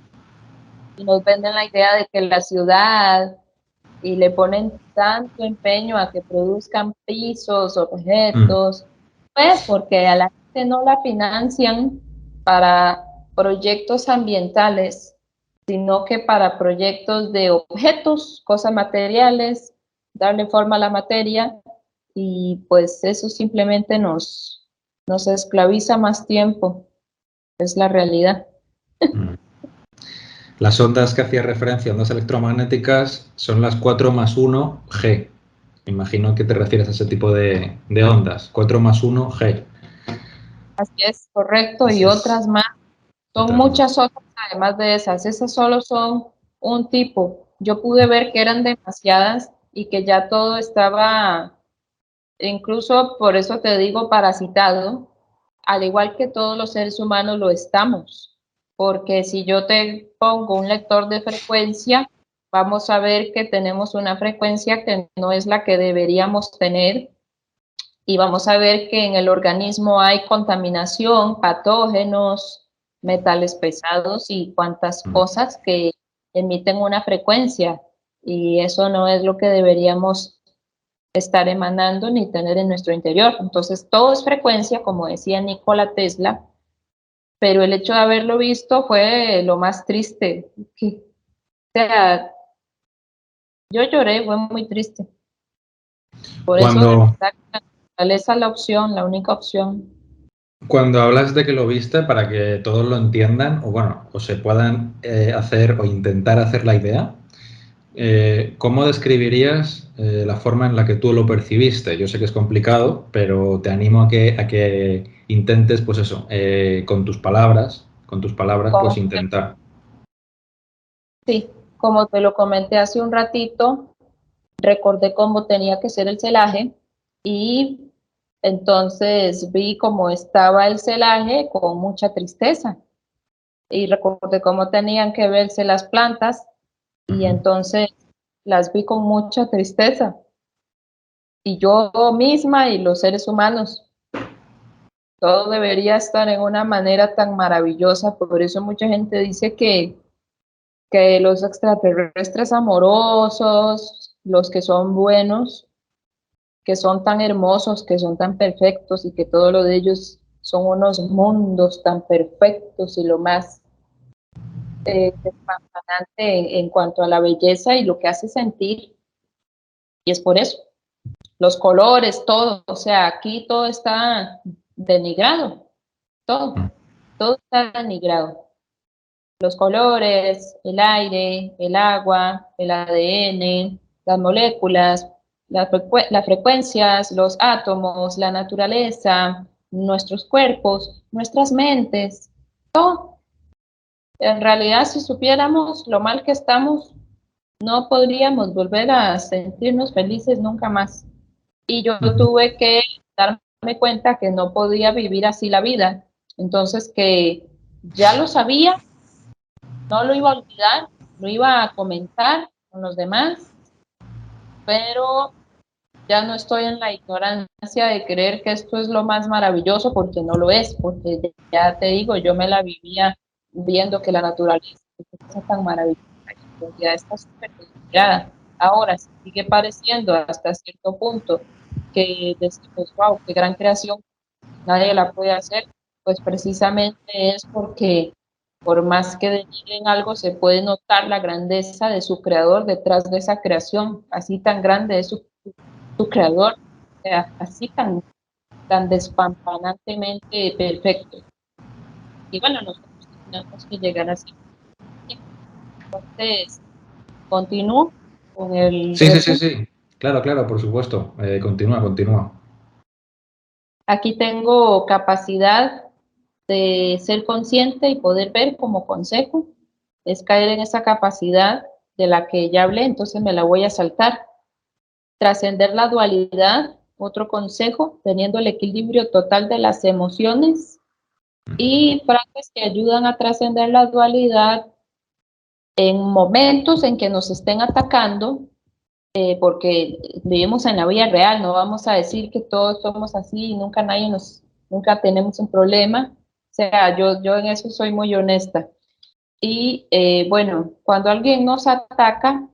y nos venden la idea de que la ciudad y le ponen tanto empeño a que produzcan pisos, Mm. objetos, pues porque a la gente no la financian para proyectos ambientales, sino que para proyectos de objetos, cosas materiales, darle forma a la materia, y pues eso simplemente nos esclaviza más tiempo, es la realidad. Mm. Las ondas que hacía referencia, ondas electromagnéticas, son las 4 más 1 G. Imagino que te refieres a ese tipo de ondas. 4 más 1 G. Así es, correcto, y Esa es otras más. Son otra más. muchas otras, además de esas. Esas solo son un tipo. Yo pude ver que eran demasiadas y que ya todo estaba, incluso por eso te digo, parasitado, al igual que todos los seres humanos lo estamos. Porque si yo te pongo un lector de frecuencia, vamos a ver que tenemos una frecuencia que no es la que deberíamos tener, y vamos a ver que en el organismo hay contaminación, patógenos, metales pesados y cuantas Mm. cosas que emiten una frecuencia, y eso no es lo que deberíamos estar emanando ni tener en nuestro interior. Entonces, todo es frecuencia, como decía Nikola Tesla, pero el hecho de haberlo visto fue lo más triste. O sea, yo lloré, fue muy triste. Por eso, de Cuando, verdad, la naturaleza es la opción, la única opción. Cuando hablas de que lo viste, para que todos lo entiendan, o bueno, o se puedan hacer o intentar hacer la idea, ¿cómo describirías la forma en la que tú lo percibiste? Yo sé que es complicado, pero te animo a que intentes, pues eso, con tus palabras, pues Como intentar. Sí, como te lo comenté hace un ratito, recordé cómo tenía que ser el celaje, y entonces vi cómo estaba el celaje con mucha tristeza, y recordé cómo tenían que verse las plantas y Ujú. entonces las vi con mucha tristeza. y yo misma y los seres humanos. Todo debería estar en una manera tan maravillosa, por eso mucha gente dice que los extraterrestres amorosos, los que son buenos, que son tan hermosos, que son tan perfectos y que todo lo de ellos son unos mundos tan perfectos y lo más despampanante en cuanto a la belleza y lo que hace sentir. Y es por eso, los colores, todo, o sea, aquí todo está denigrado, todo está denigrado. Los colores, el aire, el agua, el ADN, las moléculas, las frecuencias, los átomos, la naturaleza, nuestros cuerpos, nuestras mentes, todo. En realidad, si supiéramos lo mal que estamos, no podríamos volver a sentirnos felices nunca más. Y yo Ujú. tuve que darme cuenta que no podía vivir así la vida. Entonces, que ya lo sabía, no lo iba a olvidar, lo iba a comentar con los demás, pero ya no estoy en la ignorancia de creer que esto es lo más maravilloso, porque no lo es, porque ya te digo, yo me la vivía viendo que la naturaleza es una cosa tan maravillosa, ya está súper desarrollada. Ahora sigue pareciendo hasta cierto punto que decimos, wow, qué gran creación, nadie la puede hacer, pues precisamente es porque por más que denigren algo, se puede notar la grandeza de su creador detrás de esa creación, así tan grande es su creador, o sea, así tan despampanantemente perfecto. Y bueno, nosotros tenemos que llegar así. Entonces, continúo con el Sí, sí, sí, resumen. sí. Claro, claro, por supuesto. Continúa, continúa. Aquí tengo capacidad de ser consciente y poder ver como consejo. Es caer en esa capacidad de la que ya hablé, entonces me la voy a saltar. Trascender la dualidad, otro consejo, teniendo el equilibrio total de las emociones y frases que ayudan a trascender la dualidad en momentos en que nos estén atacando, porque vivimos en la vida real, no vamos a decir que todos somos así y nunca tenemos un problema. O sea, yo en eso soy muy honesta. Y bueno, cuando alguien nos ataca,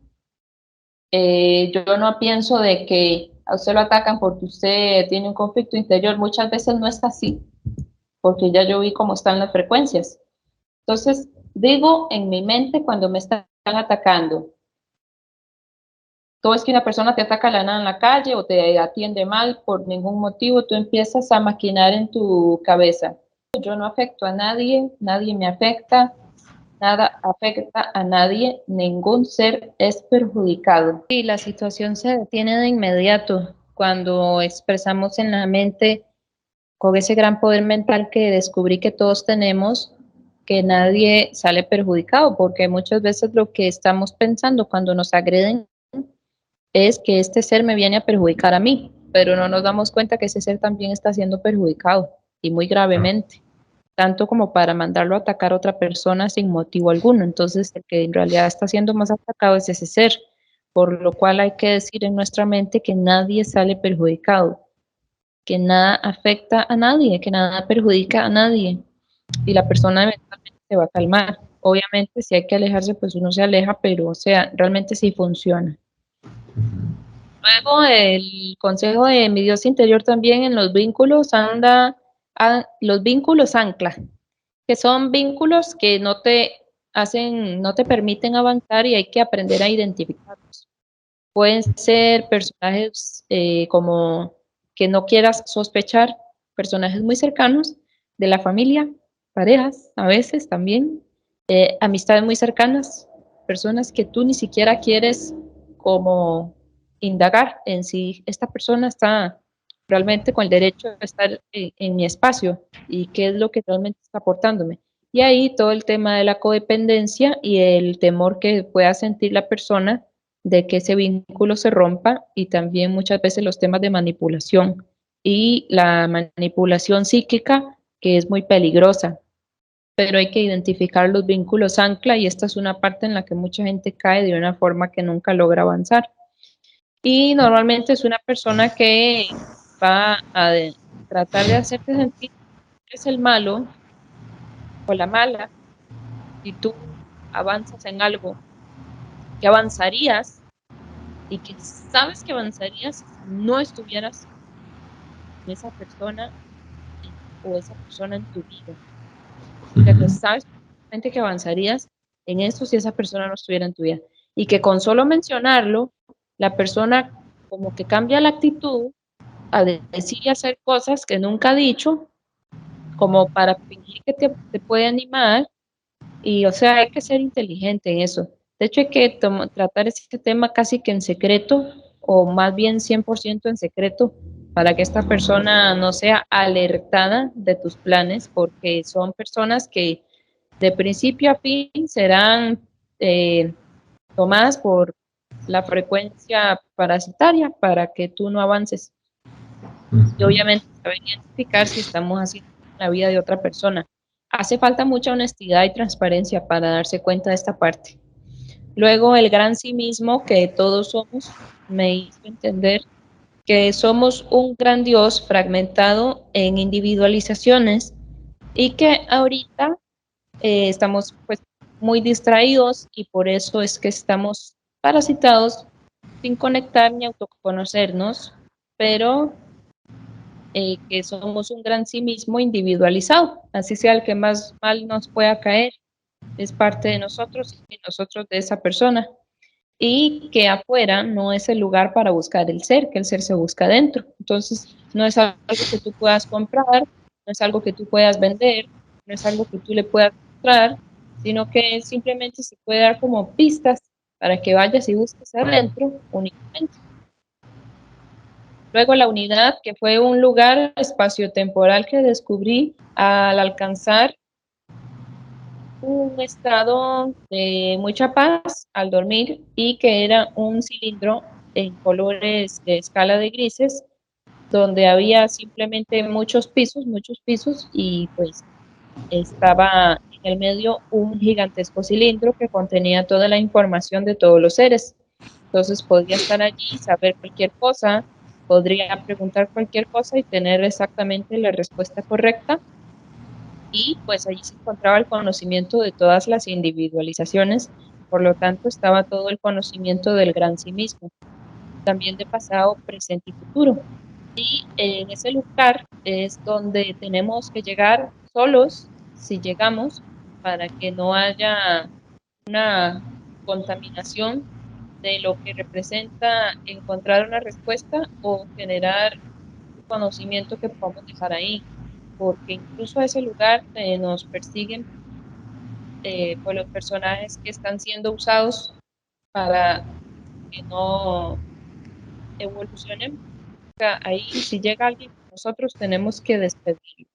yo no pienso de que a usted lo atacan porque usted tiene un conflicto interior, muchas veces no es así, porque ya yo vi cómo están las frecuencias. Entonces, digo en mi mente cuando me están atacando, tú ves que una persona te ataca la nada en la calle o te atiende mal por ningún motivo, tú empiezas a maquinar en tu cabeza. Yo no afecto a nadie, nadie me afecta, nada afecta a nadie, ningún ser es perjudicado. Y la situación se detiene de inmediato cuando expresamos en la mente con ese gran poder mental que descubrí que todos tenemos, que nadie sale perjudicado, porque muchas veces lo que estamos pensando cuando nos agreden es que este ser me viene a perjudicar a mí, pero no nos damos cuenta que ese ser también está siendo perjudicado y muy Claro. gravemente, tanto como para mandarlo a atacar a otra persona sin motivo alguno. Entonces, el que en realidad está siendo más atacado es ese ser, por lo cual hay que decir en nuestra mente que nadie sale perjudicado, que nada afecta a nadie, que nada perjudica a nadie y la persona eventualmente se va a calmar. Obviamente, si hay que alejarse, pues uno se aleja, pero o sea, realmente sí funciona. Luego el consejo de mi Dios interior también en los vínculos los vínculos ancla, que son vínculos que no te permiten avanzar y hay que aprender a identificarlos. Pueden ser personajes como que no quieras sospechar, personajes muy cercanos de la familia, parejas, a veces también, amistades muy cercanas, personas que tú ni siquiera quieres como indagar en si esta persona está realmente con el derecho de estar en mi espacio y qué es lo que realmente está aportándome. Y ahí todo el tema de la codependencia y el temor que pueda sentir la persona de que ese vínculo se rompa y también muchas veces los temas de manipulación y la manipulación psíquica que es muy peligrosa, pero hay que identificar los vínculos ancla y esta es una parte en la que mucha gente cae de una forma que nunca logra avanzar. Y normalmente es una persona que va a tratar de hacerte sentir que eres el malo o la mala si tú avanzas en algo, que avanzarías y que sabes que avanzarías si no estuvieras con esa persona o esa persona en tu vida. O sea, que sabes perfectamente que avanzarías en esto si esa persona no estuviera en tu vida. Y que con solo mencionarlo, la persona como que cambia la actitud a decir y hacer cosas que nunca ha dicho, como para fingir que te puede animar. Y, o sea, hay que ser inteligente en eso. De hecho, hay que tratar este tema casi que en secreto, o más bien 100% en secreto, para que esta persona no sea alertada de tus planes, porque son personas que de principio a fin serán eh, tomadas por la frecuencia parasitaria para que tú no avances. Y obviamente saber identificar si estamos haciendo la vida de otra persona. Hace falta mucha honestidad y transparencia para darse cuenta de esta parte. Luego, el gran sí mismo que todos somos me hizo entender que somos un gran Dios fragmentado en individualizaciones y que ahorita estamos pues muy distraídos y por eso es que estamos parasitados sin conectar ni autoconocernos, pero que somos un gran sí mismo individualizado, así sea el que más mal nos pueda caer, es parte de nosotros y nosotros de esa persona. Y que afuera no es el lugar para buscar el ser, que el ser se busca dentro. Entonces, no es algo que tú puedas comprar, no es algo que tú puedas vender, no es algo que tú le puedas mostrar, sino que simplemente se puede dar como pistas para que vayas y busques adentro únicamente. Luego la unidad, que fue un lugar espaciotemporal que descubrí al alcanzar un estado de mucha paz al dormir y que era un cilindro en colores de escala de grises, donde había simplemente muchos pisos y pues estaba en el medio un gigantesco cilindro que contenía toda la información de todos los seres. Entonces podría estar allí, saber cualquier cosa, podría preguntar cualquier cosa y tener exactamente la respuesta correcta. Y pues allí se encontraba el conocimiento de todas las individualizaciones, por lo tanto estaba todo el conocimiento del gran sí mismo, también de pasado, presente y futuro. Y en ese lugar es donde tenemos que llegar solos, si llegamos, para que no haya una contaminación de lo que representa encontrar una respuesta o generar conocimiento que podamos dejar ahí, porque incluso a ese lugar nos persiguen pues los personajes que están siendo usados para que no evolucionen. O sea, ahí si llega alguien, nosotros tenemos que despedirlo.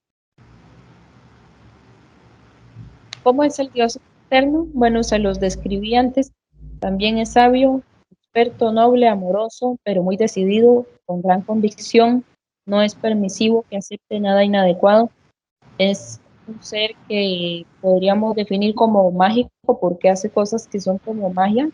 ¿Cómo es el Dios eterno? Bueno, se los describí antes. También es sabio, experto, noble, amoroso, pero muy decidido, con gran convicción. No es permisivo que acepte nada inadecuado. Es un ser que podríamos definir como mágico porque hace cosas que son como magia.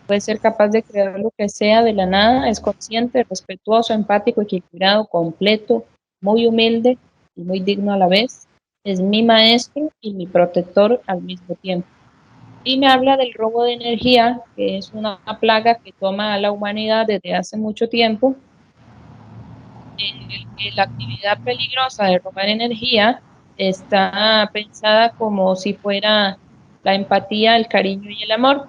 Puede ser capaz de crear lo que sea de la nada. Es consciente, respetuoso, empático, equilibrado, completo, muy humilde y muy digno a la vez. Es mi maestro y mi protector al mismo tiempo. Y me habla del robo de energía, que es una plaga que toma a la humanidad desde hace mucho tiempo, en el que la actividad peligrosa de robar energía está pensada como si fuera la empatía, el cariño y el amor,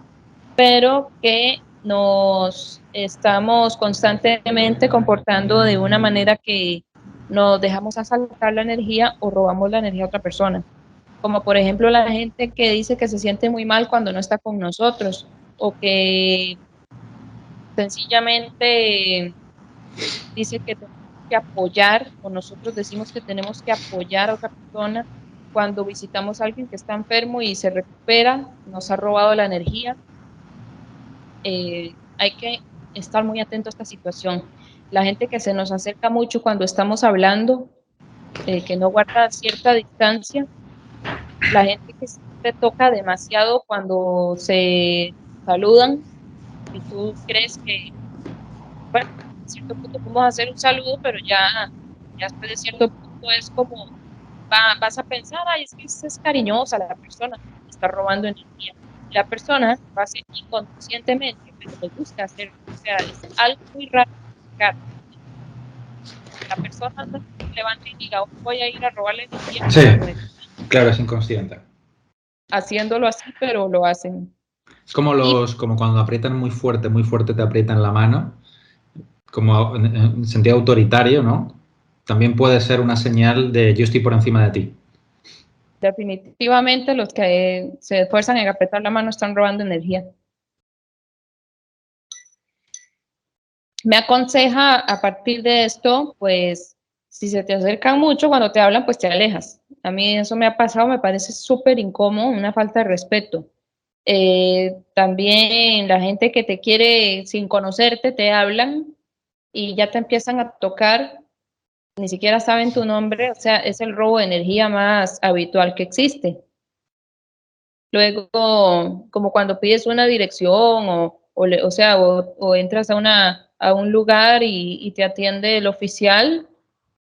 pero que nos estamos constantemente comportando de una manera que nos dejamos asaltar la energía o robamos la energía a otra persona. Como por ejemplo la gente que dice que se siente muy mal cuando no está con nosotros o que sencillamente dice que tenemos que apoyar o nosotros decimos que tenemos que apoyar a otra persona cuando visitamos a alguien que está enfermo y se recupera, nos ha robado la energía. Hay que estar muy atento a esta situación. La gente que se nos acerca mucho cuando estamos hablando, que no guarda cierta distancia, la gente que se toca demasiado cuando se saludan y tú crees que bueno, a cierto punto podemos hacer un saludo, pero ya después de cierto punto es como, vas a pensar, ay, es que es cariñosa la persona, está robando energía. La persona lo hace inconscientemente, pero le gusta hacerlo. O sea, es algo muy raro. La persona no se levanta y diga, "Oh, voy a ir a robarle energía", Sí, no es claro, es inconsciente. haciéndolo así, pero lo hacen. Es como Y como cuando aprietan muy fuerte te aprietan la mano, como en sentido autoritario, ¿no? También puede ser una señal de yo estoy por encima de ti. definitivamente los que se esfuerzan en apretar la mano están robando energía. Me aconseja a partir de esto, pues, si se te acercan mucho, cuando te hablan, pues te alejas. A mí eso me ha pasado, me parece súper incómodo, una falta de respeto. También la gente que te quiere sin conocerte, te hablan y ya te empiezan a tocar, ni siquiera saben tu nombre, o sea, es el robo de energía más habitual que existe. Luego, como cuando pides una dirección o entras a un lugar y te atiende el oficial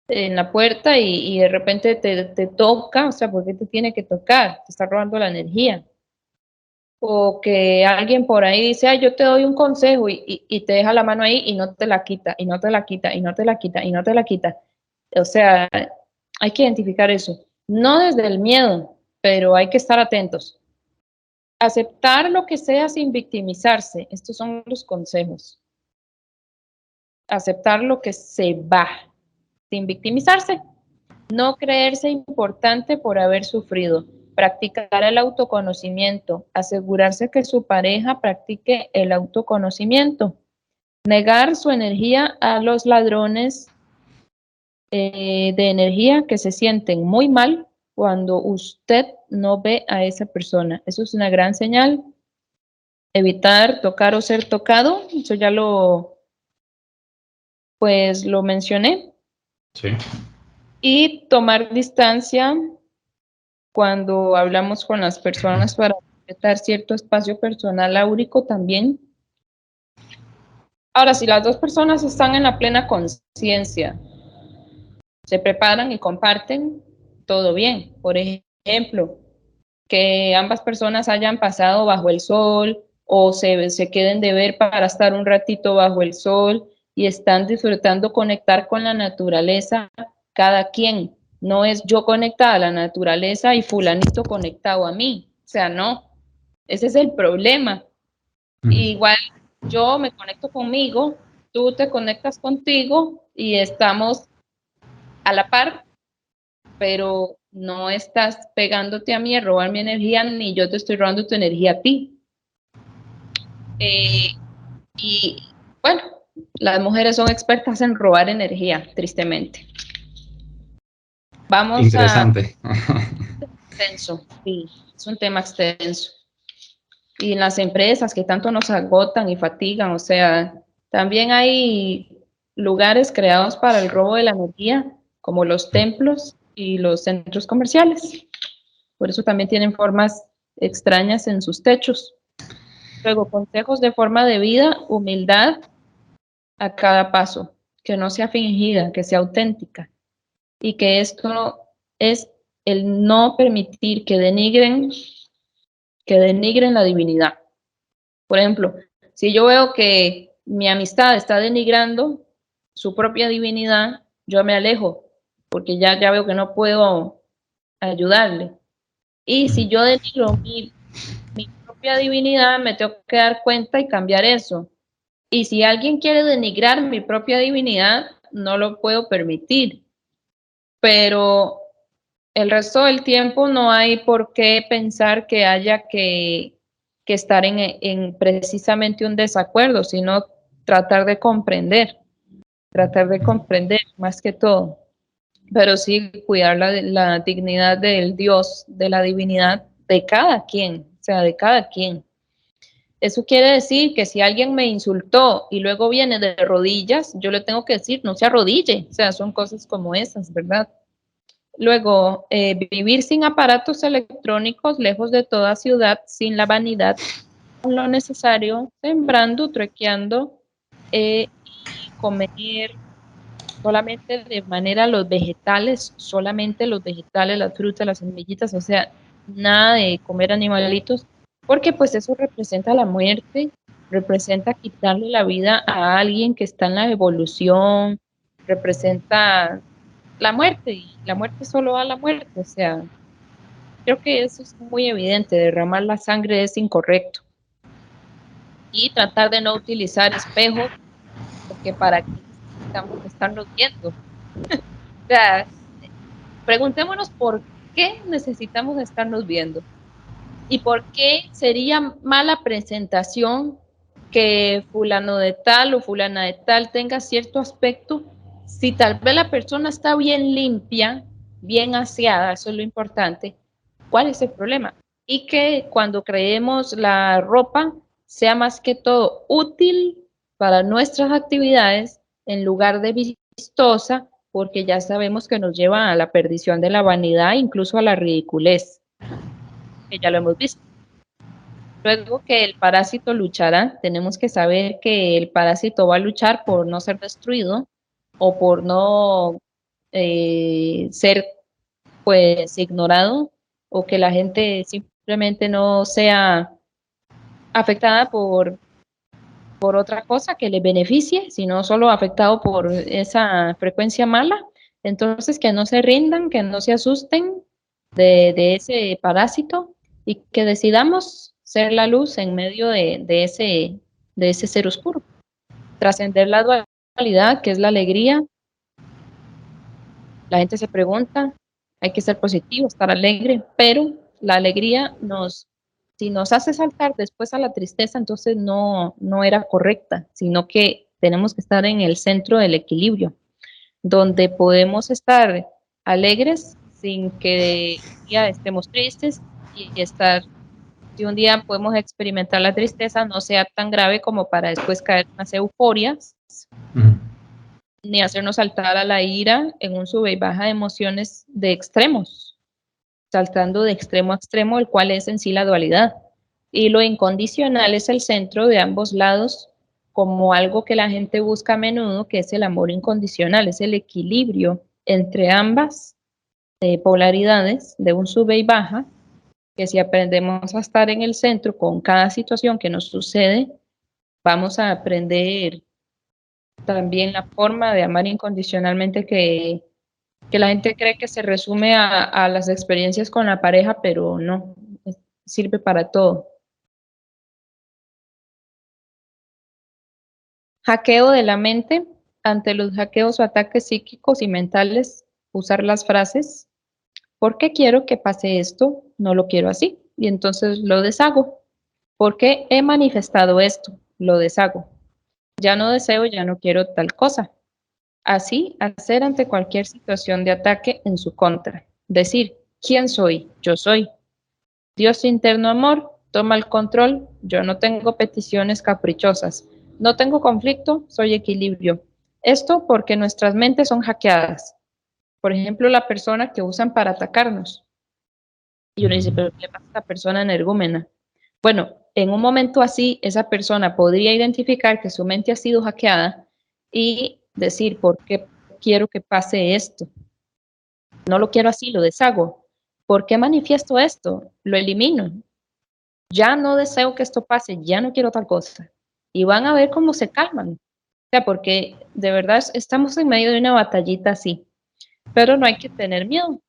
en la puerta y de repente te toca, o sea, ¿por qué te tiene que tocar? Te está robando la energía. O que alguien por ahí dice, ay, yo te doy un consejo y te deja la mano ahí y no te la quita, y no te la quita, y no te la quita, y no te la quita. O sea, hay que identificar eso. No desde el miedo, pero hay que estar atentos. Aceptar lo que sea sin victimizarse. Estos son los consejos. Aceptar lo que se va sin victimizarse. No creerse importante por haber sufrido. Practicar el autoconocimiento. Asegurarse que su pareja practique el autoconocimiento. Negar su energía a los ladrones de energía que se sienten muy mal cuando usted no ve a esa persona. Eso es una gran señal. Evitar tocar o ser tocado, eso ya pues lo mencioné. Sí. Y tomar distancia cuando hablamos con las personas para respetar cierto espacio personal áurico también. Ahora, si las dos personas están en la plena conciencia, se preparan y comparten, todo bien. Por ejemplo, que ambas personas hayan pasado bajo el sol o se queden de ver para estar un ratito bajo el sol y están disfrutando conectar con la naturaleza, cada quien. No es yo conectada a la naturaleza y fulanito conectado a mí. O sea, no, ese es el problema. Igual yo me conecto conmigo, tú te conectas contigo y estamos a la par, pero no estás pegándote a mí a robar mi energía, ni yo te estoy robando tu energía a ti. Y bueno, las mujeres son expertas en robar energía, tristemente. Vamos a Interesante. extenso, sí, es un tema extenso. Y en las empresas que tanto nos agotan y fatigan, o sea, también hay lugares creados para el robo de la energía, como los templos y los centros comerciales. Por eso también tienen formas extrañas en sus techos. Luego, consejos de forma de vida, humildad a cada paso, que no sea fingida, que sea auténtica. Y que esto es el no permitir que denigren la divinidad. Por ejemplo, si yo veo que mi amistad está denigrando su propia divinidad, yo me alejo, porque ya veo que no puedo ayudarle. Y si yo denigro mi propia divinidad, me tengo que dar cuenta y cambiar eso. Y si alguien quiere denigrar mi propia divinidad, no lo puedo permitir. Pero el resto del tiempo no hay por qué pensar que haya que estar en precisamente un desacuerdo, sino tratar de comprender más que todo. Pero sí cuidar la dignidad del Dios, de la divinidad de cada quien, o sea, de cada quien. Eso quiere decir que si alguien me insultó y luego viene de rodillas, yo le tengo que decir, no se arrodille, o sea, son cosas como esas, ¿verdad? Luego, vivir sin aparatos electrónicos, lejos de toda ciudad, sin la vanidad, con lo necesario, sembrando, trequeando, comer solamente de manera los vegetales, solamente los vegetales, las frutas, las semillitas, o sea, nada de comer animalitos, porque pues eso representa la muerte, representa quitarle la vida a alguien que está en la evolución, representa la muerte, y la muerte solo da la muerte, o sea, creo que eso es muy evidente, derramar la sangre es incorrecto. Y tratar de no utilizar espejos, porque para qué necesitamos estarnos viendo. O sea, preguntémonos por qué necesitamos estarnos viendo y por qué sería mala presentación que fulano de tal o fulana de tal tenga cierto aspecto si tal vez la persona está bien limpia, bien aseada, eso es lo importante. ¿Cuál es el problema? Y que cuando creemos la ropa sea más que todo útil para nuestras actividades en lugar de vistosa, porque ya sabemos que nos lleva a la perdición de la vanidad, incluso a la ridiculez, que ya lo hemos visto. Luego que el parásito luchará, tenemos que saber que el parásito va a luchar por no ser destruido o por no ser pues ignorado, o que la gente simplemente no sea afectada por otra cosa que le beneficie, sino solo afectado por esa frecuencia mala. Entonces, que no se rindan, que no se asusten de ese parásito y que decidamos ser la luz en medio de ese ser oscuro. Trascender la dualidad, que es la alegría. La gente se pregunta, hay que ser positivo, estar alegre, pero la alegría si nos hace saltar después a la tristeza, entonces no era correcta, sino que tenemos que estar en el centro del equilibrio, donde podemos estar alegres sin que un día estemos tristes y si un día podemos experimentar la tristeza, no sea tan grave como para después caer en unas euforias, ni hacernos saltar a la ira en un sube y baja de emociones de extremos, saltando de extremo a extremo, el cual es en sí la dualidad. Y lo incondicional es el centro de ambos lados, como algo que la gente busca a menudo, que es el amor incondicional, es el equilibrio entre ambas polaridades de un sube y baja, que si aprendemos a estar en el centro con cada situación que nos sucede, vamos a aprender también la forma de amar incondicionalmente que la gente cree que se resume a las experiencias con la pareja, pero no, sirve para todo. Hackeo de la mente. Ante los hackeos o ataques psíquicos y mentales, usar las frases, ¿por qué quiero que pase esto? No lo quiero así. Y entonces lo deshago. ¿Por qué he manifestado esto? Lo deshago. Ya no deseo, ya no quiero tal cosa. Así, hacer ante cualquier situación de ataque en su contra. Decir, ¿quién soy? Yo soy. Dios interno amor, toma el control. Yo no tengo peticiones caprichosas. No tengo conflicto, soy equilibrio. Esto porque nuestras mentes son hackeadas. Por ejemplo, la persona que usan para atacarnos. Y uno dice, ¿pero qué le pasa a esta persona energúmena? Bueno, en un momento así, esa persona podría identificar que su mente ha sido hackeada y decir, ¿por qué quiero que pase esto? No lo quiero así, lo deshago. ¿Por qué manifiesto esto? Lo elimino. Ya no deseo que esto pase, ya no quiero tal cosa. Y van a ver cómo se calman. O sea, porque de verdad estamos en medio de una batallita así. Pero no hay que tener miedo.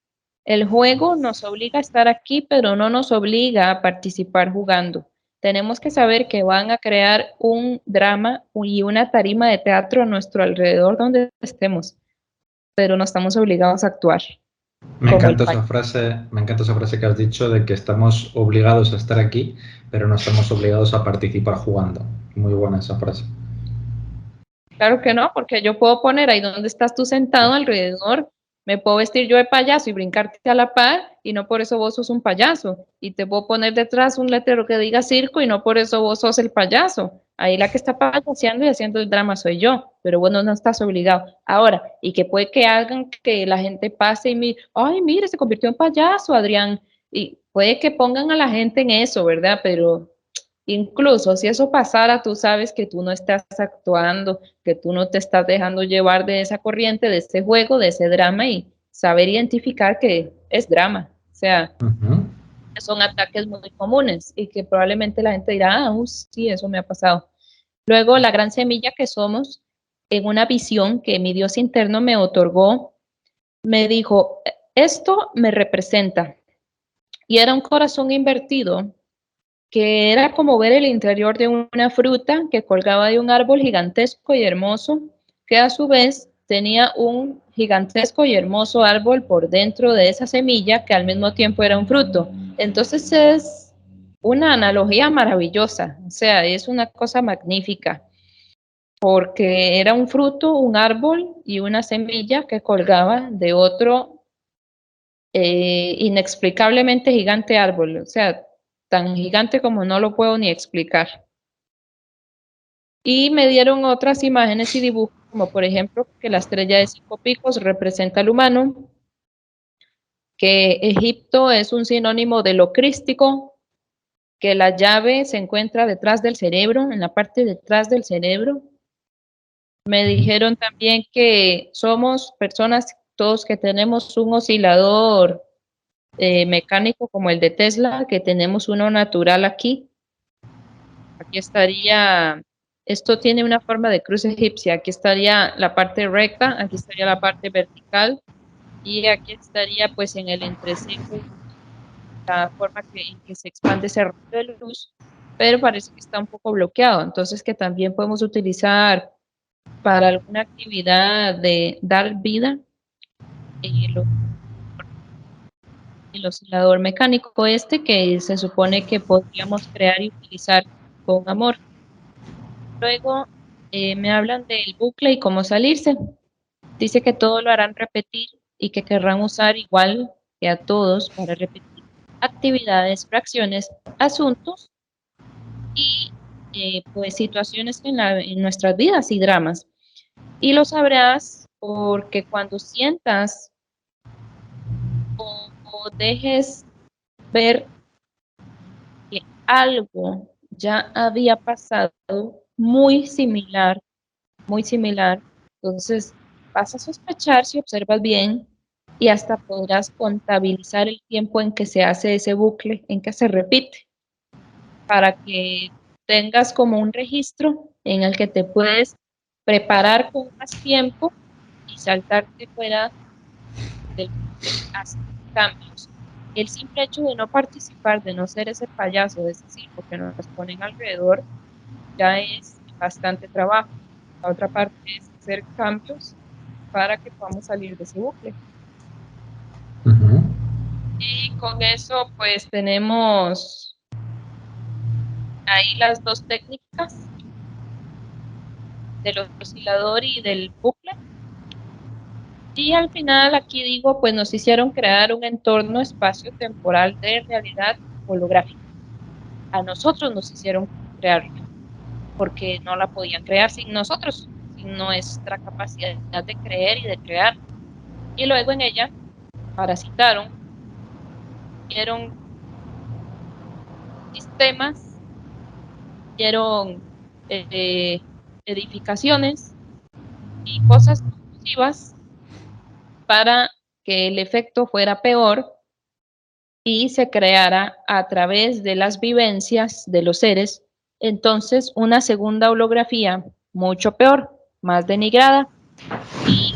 El juego nos obliga a estar aquí, pero no nos obliga a participar jugando. Tenemos que saber que van a crear un drama y una tarima de teatro a nuestro alrededor donde estemos, pero no estamos obligados a actuar. Me encanta esa frase que has dicho de que estamos obligados a estar aquí, pero no estamos obligados a participar jugando. Muy buena esa frase. Claro que no, porque yo puedo poner ahí donde estás tú sentado alrededor, me puedo vestir yo de payaso y brincarte a la par, y no por eso vos sos un payaso. Y te puedo poner detrás un letrero que diga circo, y no por eso vos sos el payaso. Ahí la que está payaseando y haciendo el drama soy yo, pero bueno, no estás obligado. Ahora, y que puede que hagan que la gente pase y mire, ay, mire, se convirtió en payaso, Adrián. Y puede que pongan a la gente en eso, ¿verdad? Pero Incluso si eso pasara, tú sabes que tú no estás actuando, que tú no te estás dejando llevar de esa corriente, de ese juego, de ese drama y saber identificar que es drama. O sea, Ujú. son ataques muy comunes y que probablemente la gente dirá, sí, eso me ha pasado. Luego, la gran semilla que somos, en una visión que mi Dios interno me otorgó, me dijo, esto me representa. Y era un corazón invertido, que era como ver el interior de una fruta que colgaba de un árbol gigantesco y hermoso, que a su vez tenía un gigantesco y hermoso árbol por dentro de esa semilla que al mismo tiempo era un fruto. Entonces es una analogía maravillosa, o sea, es una cosa magnífica, porque era un fruto, un árbol y una semilla que colgaba de otro inexplicablemente gigante árbol, o sea, tan gigante como no lo puedo ni explicar. Y me dieron otras imágenes y dibujos, como por ejemplo que la estrella de 5 picos representa al humano, que Egipto es un sinónimo de lo crístico, que la llave se encuentra detrás del cerebro, en la parte detrás del cerebro. Me dijeron también que somos personas, todos que tenemos un oscilador mecánico como el de Tesla, que tenemos uno natural aquí. Aquí estaría, esto tiene una forma de cruz egipcia, aquí estaría la parte recta, aquí estaría la parte vertical y aquí estaría pues en el entrecejo la forma en que se expande ese rayo de luz, pero parece que está un poco bloqueado, entonces que también podemos utilizar para alguna actividad de dar vida el, el oscilador mecánico este que se supone que podríamos crear y utilizar con amor. Luego me hablan del bucle y cómo salirse. Dice que todo lo harán repetir y que querrán usar igual que a todos para repetir actividades, fracciones, asuntos y pues situaciones en nuestras vidas y dramas. Y lo sabrás porque cuando sientas o dejes ver que algo ya había pasado muy similar. Entonces, vas a sospechar si observas bien y hasta podrás contabilizar el tiempo en que se hace ese bucle, en que se repite, para que tengas como un registro en el que te puedes preparar con más tiempo y saltarte fuera del bucle hacer cambios. El simple hecho de no participar, de no ser ese payaso de ese circo que nos ponen alrededor, ya es bastante trabajo. La otra parte es hacer cambios para que podamos salir de ese bucle. Ujú. Y con eso, pues tenemos ahí las dos técnicas del oscilador y del bucle. Y al final, aquí digo, pues nos hicieron crear un entorno espacio-temporal de realidad holográfica. A nosotros nos hicieron crearlo, porque no la podían crear sin nosotros, sin nuestra capacidad de creer y de crear. Y luego en ella parasitaron, dieron sistemas, dieron edificaciones y cosas nocivas para que el efecto fuera peor y se creara a través de las vivencias de los seres, entonces una segunda holografía mucho peor, más denigrada, y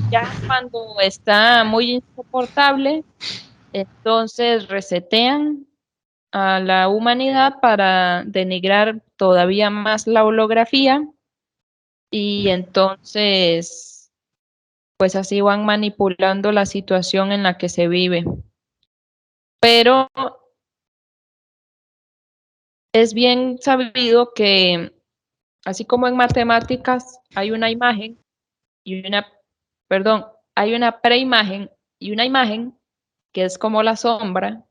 ya cuando está muy insoportable, entonces resetean a la humanidad para denigrar todavía más la holografía y entonces pues así van manipulando la situación en la que se vive. Pero es bien sabido que así como en matemáticas hay una imagen y una, perdón, hay una preimagen y una imagen que es como la sombra.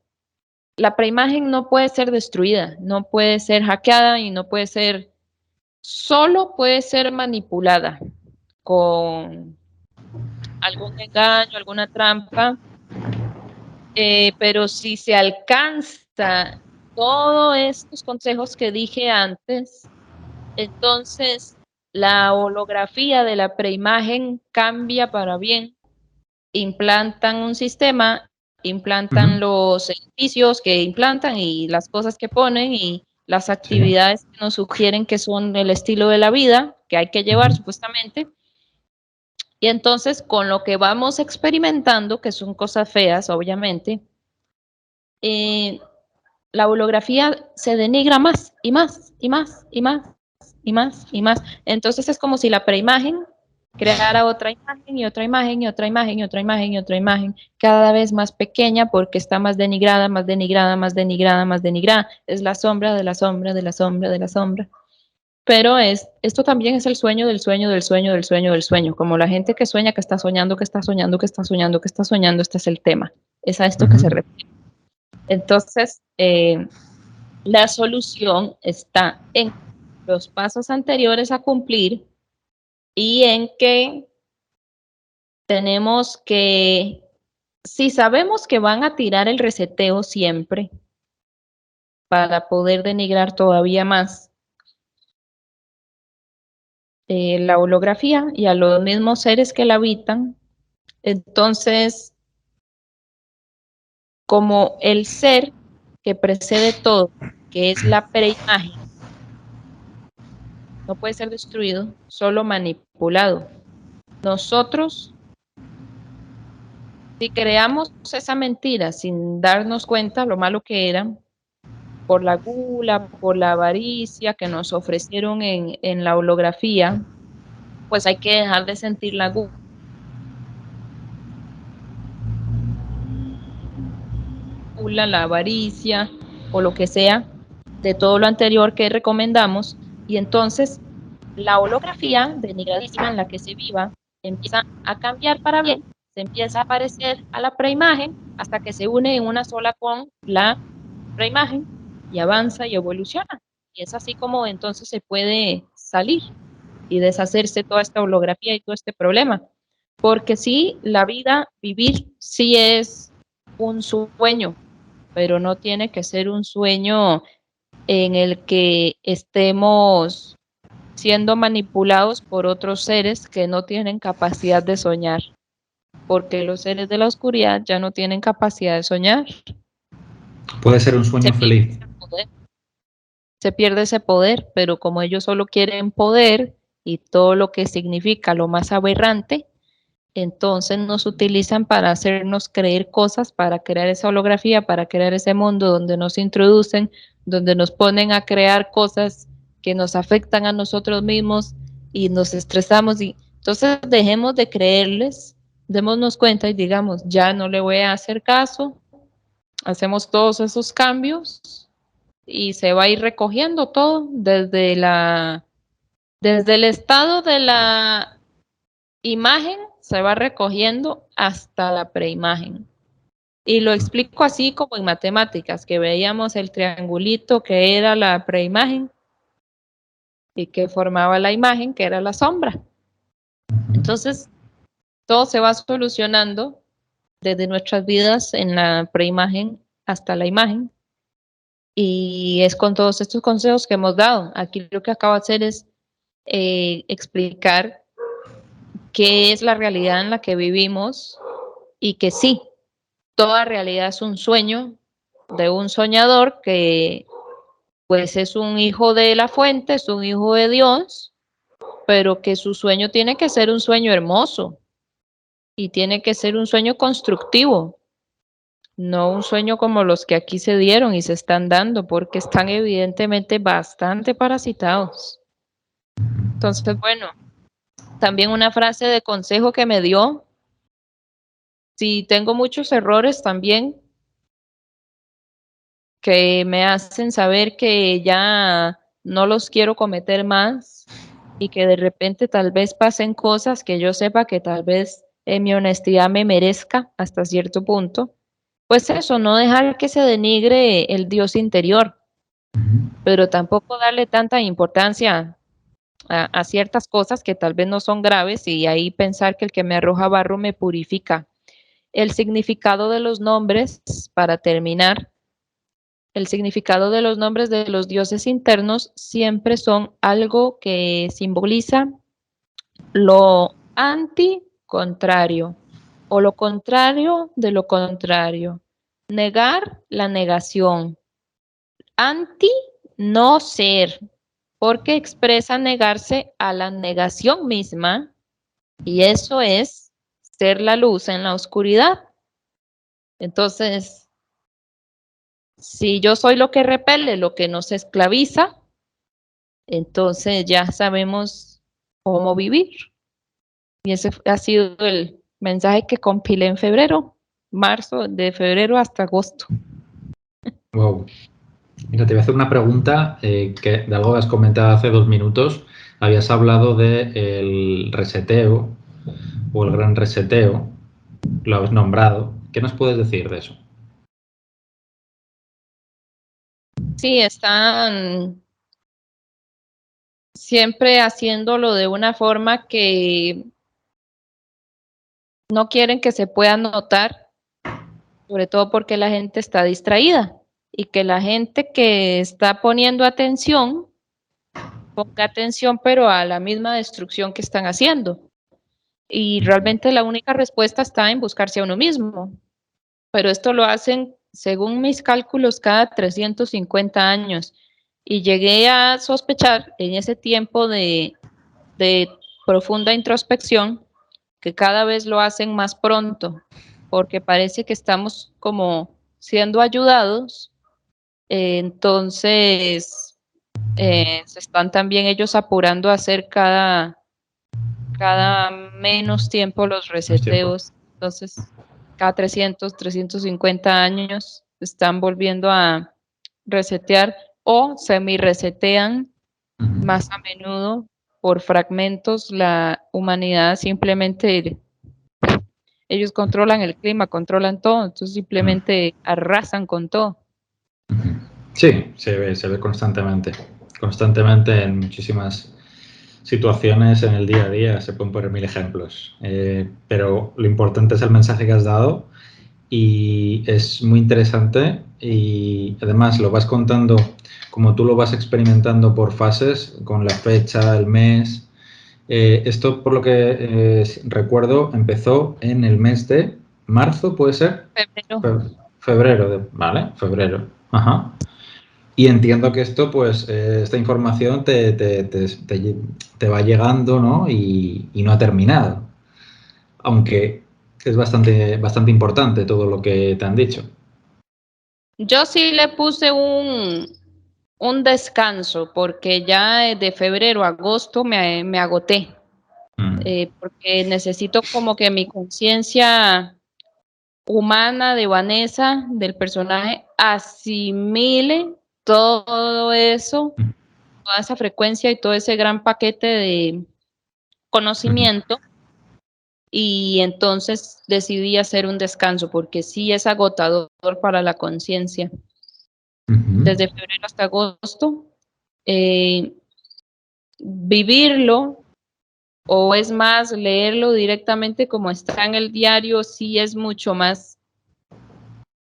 La preimagen no puede ser destruida, no puede ser hackeada y no puede ser, solo puede ser manipulada con algún engaño, alguna trampa, pero si se alcanza todos estos consejos que dije antes, entonces la holografía de la preimagen cambia para bien. Implantan un sistema, implantan los edificios que implantan y las cosas que ponen y las actividades que nos sugieren que son el estilo de la vida que hay que llevar supuestamente. Y entonces con lo que vamos experimentando, que son cosas feas, obviamente, la holografía se denigra más y más y más y más y más y más. Entonces es como si la preimagen creara otra imagen y otra imagen y otra imagen y otra imagen y otra imagen, cada vez más pequeña porque está más denigrada, más denigrada, más denigrada, más denigrada. Es la sombra de la sombra de la sombra de la sombra. Pero esto también es el sueño del sueño del sueño del sueño del sueño, como la gente que sueña, que está soñando, que está soñando, que está soñando, que está soñando, este es el tema. Es a esto que se refiere. Entonces, la solución está en los pasos anteriores a cumplir y en que tenemos que, si sabemos que van a tirar el reseteo siempre para poder denigrar todavía más la holografía y a los mismos seres que la habitan, entonces, como el ser que precede todo, que es la preimagen, no puede ser destruido, solo manipulado. Nosotros, si creamos esa mentira sin darnos cuenta lo malo que era, por la gula, por la avaricia que nos ofrecieron en la holografía, pues hay que dejar de sentir la gula, la avaricia o lo que sea de todo lo anterior que recomendamos, y entonces la holografía denigradísima en la que se viva empieza a cambiar para bien, se empieza a parecer a la preimagen hasta que se une en una sola con la preimagen y avanza y evoluciona. Y es así como entonces se puede salir y deshacerse toda esta holografía y todo este problema. Porque sí, la vida, vivir, sí es un sueño, pero no tiene que ser un sueño en el que estemos siendo manipulados por otros seres que no tienen capacidad de soñar, porque los seres de la oscuridad ya no tienen capacidad de soñar. Puede ser un sueño feliz. Se pierde ese poder, pero como ellos solo quieren poder y todo lo que significa lo más aberrante, entonces nos utilizan para hacernos creer cosas, para crear esa holografía, para crear ese mundo donde nos introducen, donde nos ponen a crear cosas que nos afectan a nosotros mismos y nos estresamos. Y entonces dejemos de creerles, démonos cuenta y digamos, ya no le voy a hacer caso, hacemos todos esos cambios y se va a ir recogiendo todo desde el estado de la imagen, se va recogiendo hasta la preimagen. Y lo explico así como en matemáticas, que veíamos el triangulito que era la preimagen y que formaba la imagen, que era la sombra. Entonces, todo se va solucionando desde nuestras vidas en la preimagen hasta la imagen. Y es con todos estos consejos que hemos dado. Aquí lo que acabo de hacer es explicar qué es la realidad en la que vivimos y que sí, toda realidad es un sueño de un soñador que pues es un hijo de la fuente, es un hijo de Dios, pero que su sueño tiene que ser un sueño hermoso y tiene que ser un sueño constructivo, no un sueño como los que aquí se dieron y se están dando, porque están evidentemente bastante parasitados. Entonces, bueno, también una frase de consejo que me dio, si tengo muchos errores también, que me hacen saber que ya no los quiero cometer más y que de repente tal vez pasen cosas que yo sepa que tal vez en mi honestidad me merezca hasta cierto punto, pues eso, no dejar que se denigre el Dios interior, pero tampoco darle tanta importancia a ciertas cosas que tal vez no son graves y ahí pensar que el que me arroja barro me purifica. El significado de los nombres, para terminar, el significado de los nombres de los dioses internos siempre son algo que simboliza lo anti-contrario o lo contrario de lo contrario. Negar la negación. Anti, no ser, porque expresa negarse a la negación misma, y eso es ser la luz en la oscuridad. Entonces, si yo soy lo que repele, lo que nos esclaviza, entonces ya sabemos cómo vivir. Y ese ha sido el mensaje que compilé en febrero, de febrero hasta agosto. Wow. Mira, te voy a hacer una pregunta que de algo que has comentado hace 2 minutos. Habías hablado del reseteo o el gran reseteo. Lo has nombrado. ¿Qué nos puedes decir de eso? Sí, están siempre haciéndolo de una forma que no quieren que se pueda notar, sobre todo porque la gente está distraída y que la gente que está poniendo atención, ponga atención pero a la misma destrucción que están haciendo. Y realmente la única respuesta está en buscarse a uno mismo. Pero esto lo hacen, según mis cálculos, cada 350 años. Y llegué a sospechar en ese tiempo de profunda introspección que cada vez lo hacen más pronto, porque parece que estamos como siendo ayudados. Entonces, se están también ellos apurando a hacer cada menos tiempo los Más tiempo. reseteos. Entonces, cada 350 años están volviendo a resetear o semi-resetean más a menudo por fragmentos. La humanidad simplemente, ellos controlan el clima, controlan todo, entonces simplemente arrasan con todo. Sí, se ve constantemente en muchísimas situaciones en el día a día, se pueden poner 1000 ejemplos, pero lo importante es el mensaje que has dado y es muy interesante y además lo vas contando como tú lo vas experimentando por fases, con la fecha, el mes. Esto, por lo que recuerdo, empezó en el mes de marzo, ¿puede ser? Febrero. Febrero, vale, febrero. Ajá. Y entiendo que esto, pues, esta información te va llegando, ¿no? Y no ha terminado. Aunque es bastante importante todo lo que te han dicho. Yo sí le puse un descanso porque ya de febrero a agosto me agoté. Porque necesito como que mi conciencia humana de Vanessa, del personaje, asimile todo eso, toda esa frecuencia y todo ese gran paquete de conocimiento. Y entonces decidí hacer un descanso porque sí es agotador para la conciencia. Desde febrero hasta agosto, vivirlo o es más leerlo directamente como está en el diario, sí es mucho más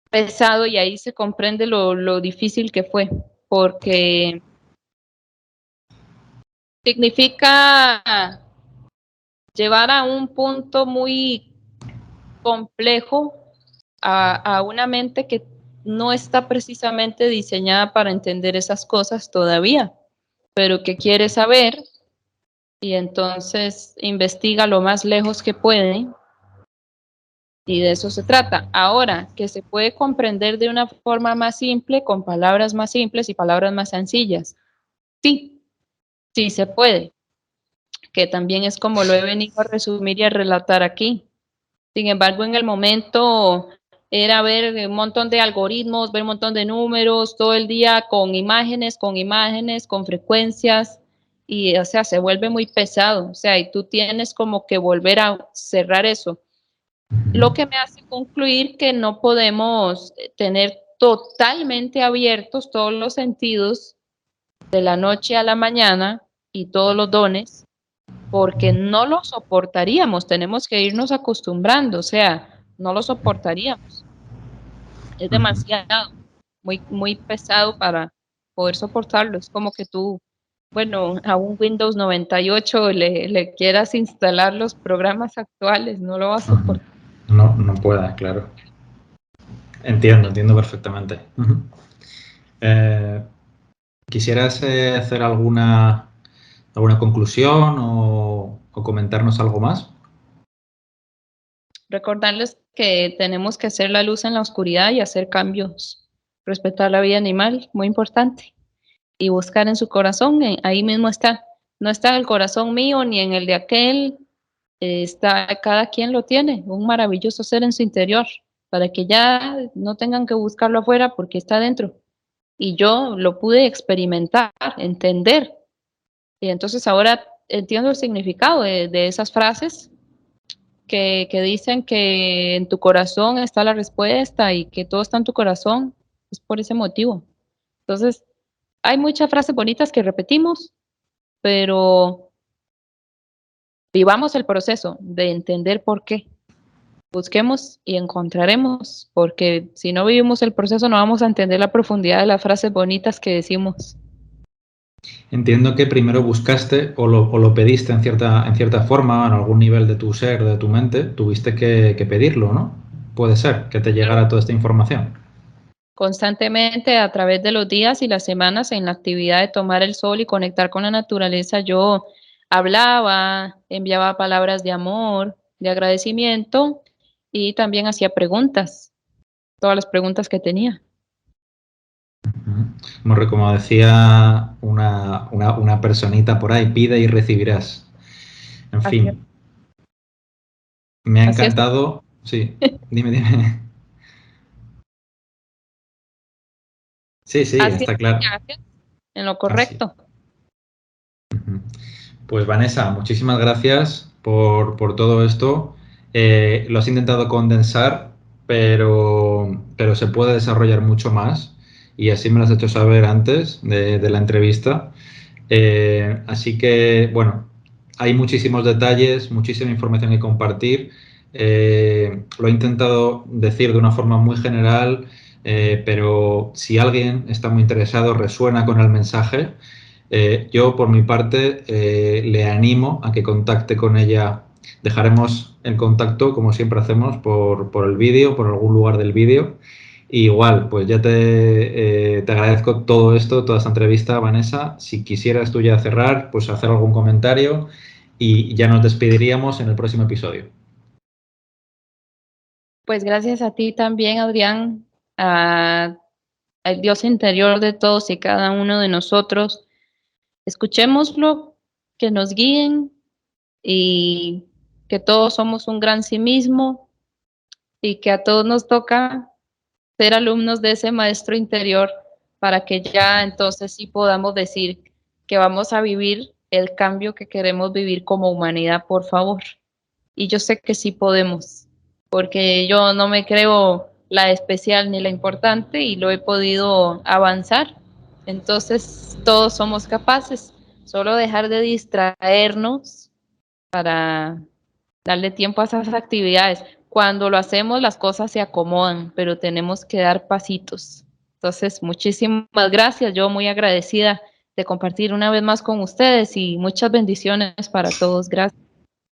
pesado y ahí se comprende lo difícil que fue, porque significa llevar a un punto muy complejo a una mente que no está precisamente diseñada para entender esas cosas todavía, pero que quiere saber y entonces investiga lo más lejos que puede. Y de eso se trata. Ahora, que se puede comprender de una forma más simple, con palabras más simples y palabras más sencillas. Sí, sí se puede, que también es como lo he venido a resumir y a relatar aquí. Sin embargo, en el momento era ver un montón de algoritmos, ver un montón de números, todo el día con imágenes, con frecuencias, y o sea, se vuelve muy pesado. O sea, y tú tienes como que volver a cerrar eso. Lo que me hace concluir que no podemos tener totalmente abiertos todos los sentidos de la noche a la mañana y todos los dones, porque no lo soportaríamos, tenemos que irnos acostumbrando, o sea, no lo soportaríamos. Es demasiado. muy pesado para poder soportarlo. Es como que tú, bueno, a un Windows 98 le quieras instalar los programas actuales, no lo vas a Ujú. soportar. No, no pueda, claro. Entiendo perfectamente. Ujú. Eh, ¿Quisieras hacer alguna conclusión o comentarnos algo más? Recordarles que tenemos que hacer la luz en la oscuridad y hacer cambios, respetar la vida animal, muy importante, y buscar en su corazón, ahí mismo está. No está en el corazón mío ni en el de aquel, está, cada quien lo tiene, un maravilloso ser en su interior, para que ya no tengan que buscarlo afuera porque está dentro. Y yo lo pude experimentar, entender, y entonces ahora entiendo el significado de esas frases que dicen que en tu corazón está la respuesta y que todo está en tu corazón, es por ese motivo. Entonces, hay muchas frases bonitas que repetimos, pero vivamos el proceso de entender por qué. Busquemos y encontraremos, porque si no vivimos el proceso no vamos a entender la profundidad de las frases bonitas que decimos. Entiendo que primero buscaste o lo pediste en cierta forma, en algún nivel de tu ser, de tu mente, tuviste que pedirlo, ¿no? Puede ser que te llegara toda esta información. Constantemente a través de los días y las semanas en la actividad de tomar el sol y conectar con la naturaleza, yo hablaba, enviaba palabras de amor, de agradecimiento y también hacía preguntas, todas las preguntas que tenía. Como decía una personita por ahí, pide y recibirás. En Así es. fin, me ha Así es. encantado. Sí, dime. Sí, sí, Así es. está claro. Gracias. En lo Así. correcto. Pues Vanessa, muchísimas gracias por todo esto. Lo has intentado condensar, pero se puede desarrollar mucho más y así me lo has hecho saber antes de la entrevista. Así que, bueno, hay muchísimos detalles, muchísima información que compartir. Lo he intentado decir de una forma muy general, pero si alguien está muy interesado, resuena con el mensaje, yo por mi parte le animo a que contacte con ella. Dejaremos el contacto, como siempre hacemos, por el vídeo, por algún lugar del vídeo. Y igual, pues ya te agradezco todo esto, toda esta entrevista, Vanessa. Si quisieras tú ya cerrar, pues hacer algún comentario y ya nos despediríamos en el próximo episodio. Pues gracias a ti también, Adrián, al Dios interior de todos y cada uno de nosotros. Escuchémoslo, que nos guíen y que todos somos un gran sí mismo y que a todos nos toca ser alumnos de ese maestro interior para que ya entonces sí podamos decir que vamos a vivir el cambio que queremos vivir como humanidad, por favor. Y yo sé que sí podemos, porque yo no me creo la especial ni la importante y lo he podido avanzar. Entonces todos somos capaces, solo dejar de distraernos para darle tiempo a esas actividades. Cuando lo hacemos, las cosas se acomodan, pero tenemos que dar pasitos. Entonces, muchísimas gracias. Yo muy agradecida de compartir una vez más con ustedes y muchas bendiciones para todos. Gracias.